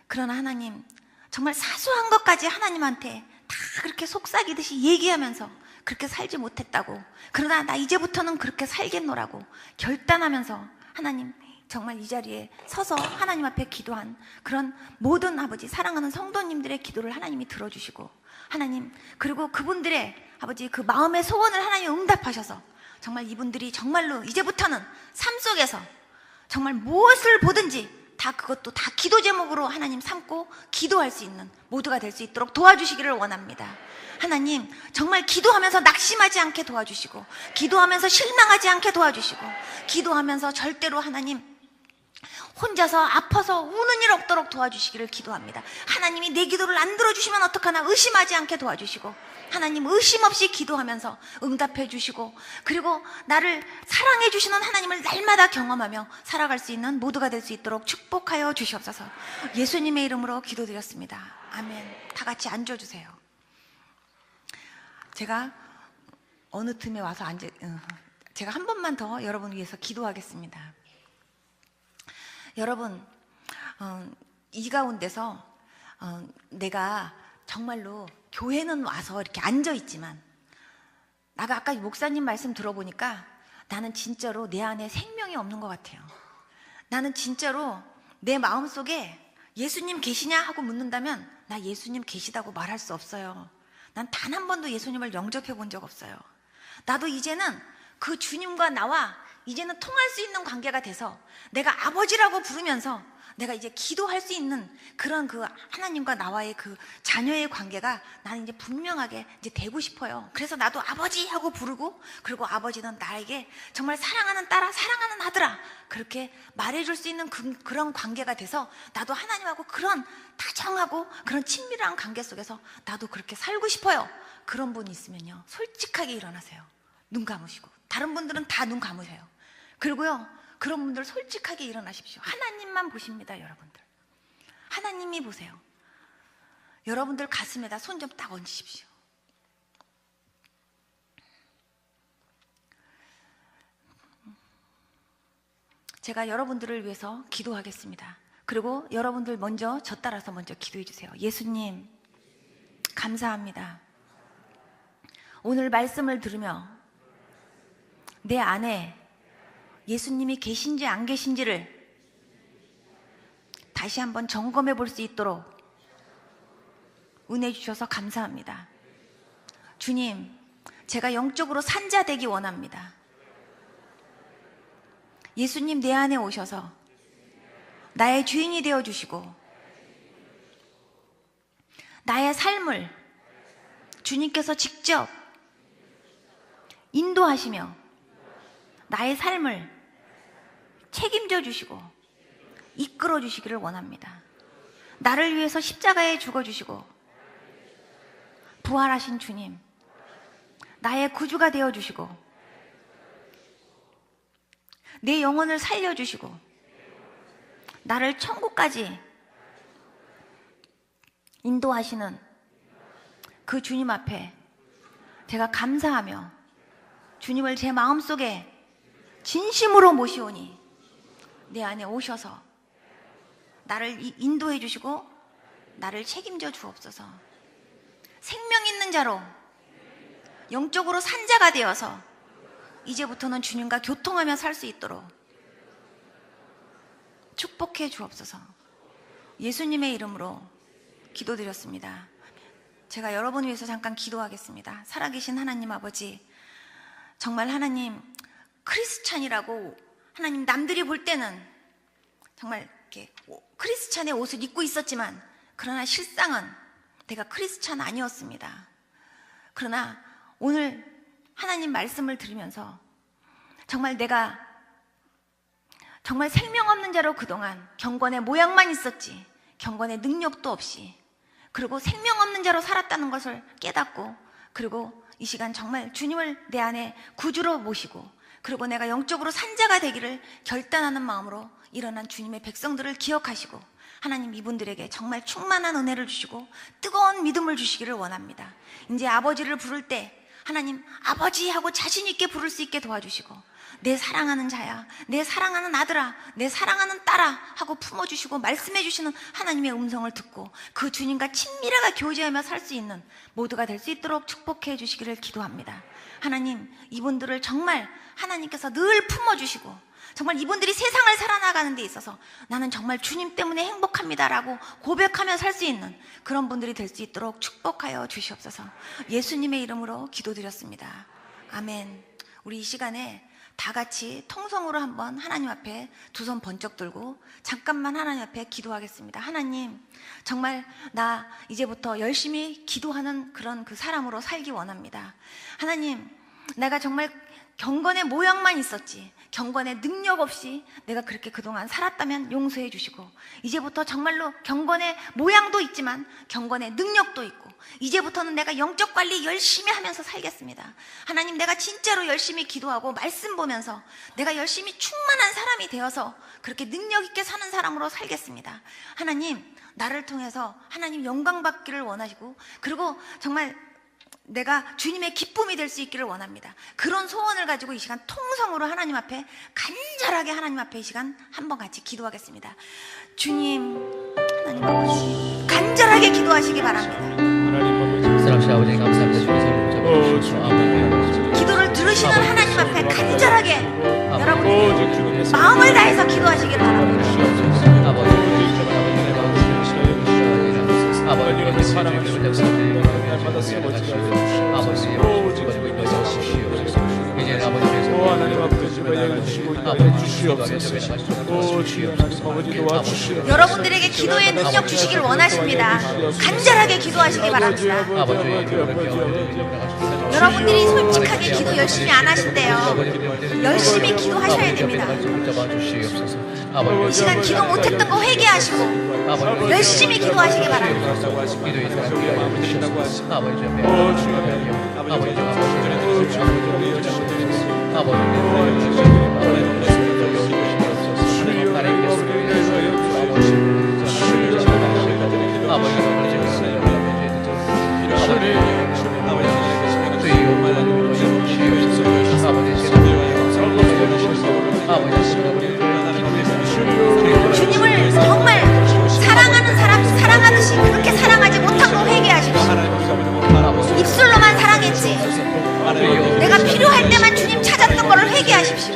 그러나 하나님, 정말 사소한 것까지 하나님한테 다 그렇게 속삭이듯이 얘기하면서 그렇게 살지 못했다고, 그러나 나 이제부터는 그렇게 살겠노라고 결단하면서 하나님, 정말 이 자리에 서서 하나님 앞에 기도한 그런 모든 아버지 사랑하는 성도님들의 기도를 하나님이 들어주시고, 하나님, 그리고 그분들의 아버지 그 마음의 소원을 하나님이 응답하셔서 정말 이분들이 정말로 이제부터는 삶 속에서 정말 무엇을 보든지 다 그것도 다 기도 제목으로 하나님 삼고 기도할 수 있는 모두가 될 수 있도록 도와주시기를 원합니다. 하나님, 정말 기도하면서 낙심하지 않게 도와주시고, 기도하면서 실망하지 않게 도와주시고, 기도하면서 절대로 하나님 혼자서 아파서 우는 일 없도록 도와주시기를 기도합니다. 하나님이 내 기도를 안 들어주시면 어떡하나 의심하지 않게 도와주시고, 하나님 의심 없이 기도하면서 응답해 주시고, 그리고 나를 사랑해 주시는 하나님을 날마다 경험하며 살아갈 수 있는 모두가 될 수 있도록 축복하여 주시옵소서. 예수님의 이름으로 기도드렸습니다. 아멘. 다 같이 앉아주세요. 제가 어느 틈에 와서 제가 한 번만 더 여러분 위해서 기도하겠습니다. 여러분, 이 가운데서 내가 정말로 교회는 와서 이렇게 앉아있지만, 나가 아까 목사님 말씀 들어보니까 나는 진짜로 내 안에 생명이 없는 것 같아요. 나는 진짜로 내 마음속에 예수님 계시냐 하고 묻는다면 나 예수님 계시다고 말할 수 없어요. 난 단 한 번도 예수님을 영접해 본 적 없어요. 나도 이제는 그 주님과 나와 이제는 통할 수 있는 관계가 돼서 내가 아버지라고 부르면서 내가 이제 기도할 수 있는 그런 그 하나님과 나와의 그 자녀의 관계가 나는 이제 분명하게 이제 되고 싶어요. 그래서 나도 아버지 하고 부르고, 그리고 아버지는 나에게 정말 사랑하는 딸아, 사랑하는 아들아, 그렇게 말해줄 수 있는 그런 관계가 돼서 나도 하나님하고 그런 다정하고 그런 친밀한 관계 속에서 나도 그렇게 살고 싶어요. 그런 분이 있으면요, 솔직하게 일어나세요. 눈 감으시고. 다른 분들은 다 눈 감으세요. 그리고요, 그런 분들 솔직하게 일어나십시오. 하나님만 보십니다, 여러분들. 하나님이 보세요. 여러분들 가슴에다 손 좀 딱 얹으십시오. 제가 여러분들을 위해서 기도하겠습니다. 그리고 여러분들 먼저 저 따라서 먼저 기도해 주세요. 예수님, 감사합니다. 오늘 말씀을 들으며 내 안에 예수님이 계신지 안 계신지를 다시 한번 점검해 볼 수 있도록 은혜 주셔서 감사합니다. 주님, 제가 영적으로 산자 되기 원합니다. 예수님 내 안에 오셔서 나의 주인이 되어 주시고, 나의 삶을 주님께서 직접 인도하시며 나의 삶을 책임져 주시고 이끌어 주시기를 원합니다. 나를 위해서 십자가에 죽어 주시고 부활하신 주님, 나의 구주가 되어 주시고 내 영혼을 살려 주시고 나를 천국까지 인도하시는 그 주님 앞에 제가 감사하며 주님을 제 마음속에 진심으로 모시오니 내 안에 오셔서 나를 인도해 주시고 나를 책임져 주옵소서. 생명 있는 자로 영적으로 산자가 되어서 이제부터는 주님과 교통하며 살 수 있도록 축복해 주옵소서. 예수님의 이름으로 기도드렸습니다. 제가 여러분 위해서 잠깐 기도하겠습니다. 살아계신 하나님 아버지, 정말 하나님, 크리스찬이라고 하나님 남들이 볼 때는 정말 이렇게 크리스찬의 옷을 입고 있었지만, 그러나 실상은 내가 크리스찬 아니었습니다. 그러나 오늘 하나님 말씀을 들으면서 정말 내가 정말 생명 없는 자로 그동안 경건의 모양만 있었지 경건의 능력도 없이, 그리고 생명 없는 자로 살았다는 것을 깨닫고, 그리고 이 시간 정말 주님을 내 안에 구주로 모시고, 그리고 내가 영적으로 산자가 되기를 결단하는 마음으로 일어난 주님의 백성들을 기억하시고, 하나님 이분들에게 정말 충만한 은혜를 주시고 뜨거운 믿음을 주시기를 원합니다. 이제 아버지를 부를 때 하나님 아버지 하고 자신 있게 부를 수 있게 도와주시고, 내 사랑하는 자야, 내 사랑하는 아들아, 내 사랑하는 딸아 하고 품어주시고 말씀해 주시는 하나님의 음성을 듣고 그 주님과 친밀하게 교제하며 살 수 있는 모두가 될 수 있도록 축복해 주시기를 기도합니다. 하나님, 이분들을 정말 하나님께서 늘 품어주시고 정말 이분들이 세상을 살아나가는 데 있어서 나는 정말 주님 때문에 행복합니다라고 고백하며 살 수 있는 그런 분들이 될 수 있도록 축복하여 주시옵소서. 예수님의 이름으로 기도드렸습니다. 아멘. 우리 이 시간에 다 같이 통성으로 한번 하나님 앞에 두 손 번쩍 들고 잠깐만 하나님 앞에 기도하겠습니다. 하나님, 정말 나 이제부터 열심히 기도하는 그런 그 사람으로 살기 원합니다. 하나님, 내가 정말 경건의 모양만 있었지 경건의 능력 없이 내가 그렇게 그동안 살았다면 용서해 주시고 이제부터 정말로 경건의 모양도 있지만 경건의 능력도 있고 이제부터는 내가 영적 관리 열심히 하면서 살겠습니다. 하나님, 내가 진짜로 열심히 기도하고 말씀 보면서 내가 열심히 충만한 사람이 되어서 그렇게 능력 있게 사는 사람으로 살겠습니다. 하나님, 나를 통해서 하나님 영광 받기를 원하시고 그리고 정말 내가 주님의 기쁨이 될 수 있기를 원합니다. 그런 소원을 가지고 이 시간 통성으로 하나님 앞에 간절하게 하나님 앞에 이 시간 한번 같이 기도하겠습니다. 주님, 하나님 아버지 간절하게 기도하시기 바랍니다. 사랑하신 아버지 감사합니다. 주님 기도를 들으시는 하나님 앞에 간절하게 여러분이 마음을 다해서 기도하시기를 바랍니다. 아버지 사랑하시는 여러분들에게 기도의 능력 주시길 원하십니다. 간절하게 기도하시기 바랍니다. 여러분들이 솔직하게 기도 열심히 안 하신대요. 열심히 기도하셔야 됩니다. 이 시간 기도 못했던 거 회개하시고 열심히 기도하시기 바랍니다. 주님을 정말 사랑하는 사람 사랑하듯이 그렇게 사랑하지 못한 거 회개하십시오. 입술로만 사랑했지 내가 필요할 때만 주님 찾았던 거를 회개하십시오.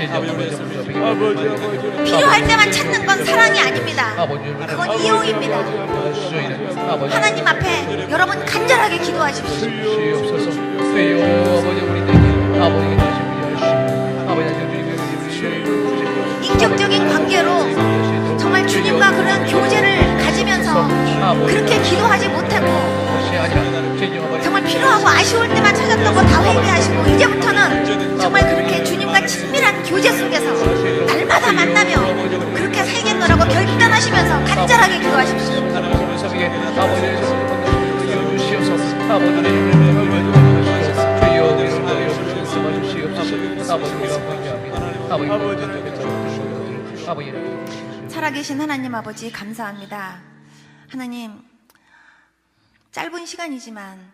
필요할 때만 찾는 건 사랑이 아닙니다. 그건 이용입니다. 하나님 앞에 여러분 간절하게 기도하십시오. 인격적인 관계로 정말 주님과 그런 교제를 가지면서 그렇게 기도하지 못하고 정말 필요하고 아쉬울 때만 찾았던 거 다 회개하시고 이제부터는 정말 그렇게 주님과 친밀한 교제 속에서 날마다 만나며 그렇게 살겠노라고 결단하시면서 간절하게 기도하십시오. 살아계신 하나님 아버지 감사합니다. 하나님, 짧은 시간이지만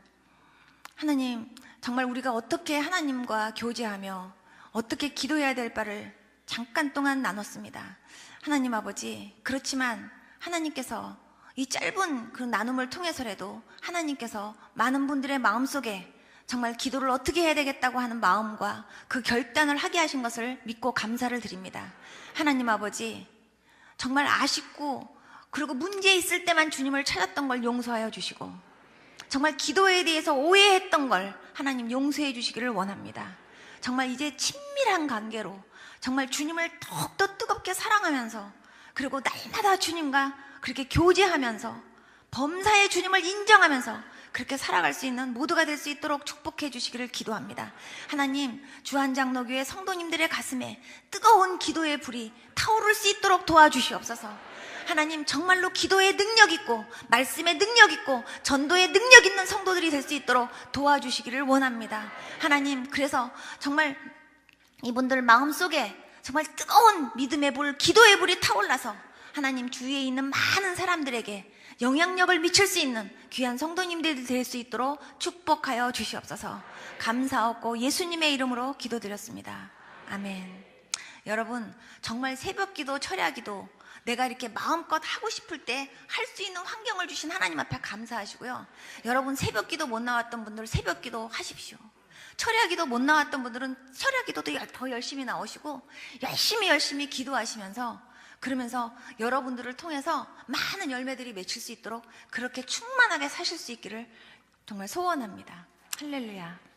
하나님 정말 우리가 어떻게 하나님과 교제하며 어떻게 기도해야 될 바를 잠깐 동안 나눴습니다. 하나님 아버지, 그렇지만 하나님께서 이 짧은 그 나눔을 통해서라도 하나님께서 많은 분들의 마음속에 정말 기도를 어떻게 해야 되겠다고 하는 마음과 그 결단을 하게 하신 것을 믿고 감사를 드립니다. 하나님 아버지, 정말 아쉽고 그리고 문제 있을 때만 주님을 찾았던 걸 용서하여 주시고 정말 기도에 대해서 오해했던 걸 하나님 용서해 주시기를 원합니다. 정말 이제 친밀한 관계로 정말 주님을 더욱더 뜨겁게 사랑하면서 그리고 날마다 주님과 그렇게 교제하면서 범사의 주님을 인정하면서 그렇게 살아갈 수 있는 모두가 될 수 있도록 축복해 주시기를 기도합니다. 하나님, 주한장로교회 성도님들의 가슴에 뜨거운 기도의 불이 타오를 수 있도록 도와주시옵소서. 하나님, 정말로 기도의 능력 있고 말씀의 능력 있고 전도의 능력 있는 성도들이 될 수 있도록 도와주시기를 원합니다. 하나님, 그래서 정말 이분들 마음속에 정말 뜨거운 믿음의 불, 기도의 불이 타올라서 하나님 주위에 있는 많은 사람들에게 영향력을 미칠 수 있는 귀한 성도님들이 될 수 있도록 축복하여 주시옵소서. 감사하고 예수님의 이름으로 기도드렸습니다. 아멘. 여러분 정말 새벽기도 철야기도 내가 이렇게 마음껏 하고 싶을 때 할 수 있는 환경을 주신 하나님 앞에 감사하시고요. 여러분 새벽기도 못 나왔던 분들 새벽기도 하십시오. 철야기도 못 나왔던 분들은 철야기도도 더 열심히 나오시고 열심히 기도하시면서 그러면서 여러분들을 통해서 많은 열매들이 맺힐 수 있도록 그렇게 충만하게 사실 수 있기를 정말 소원합니다. 할렐루야.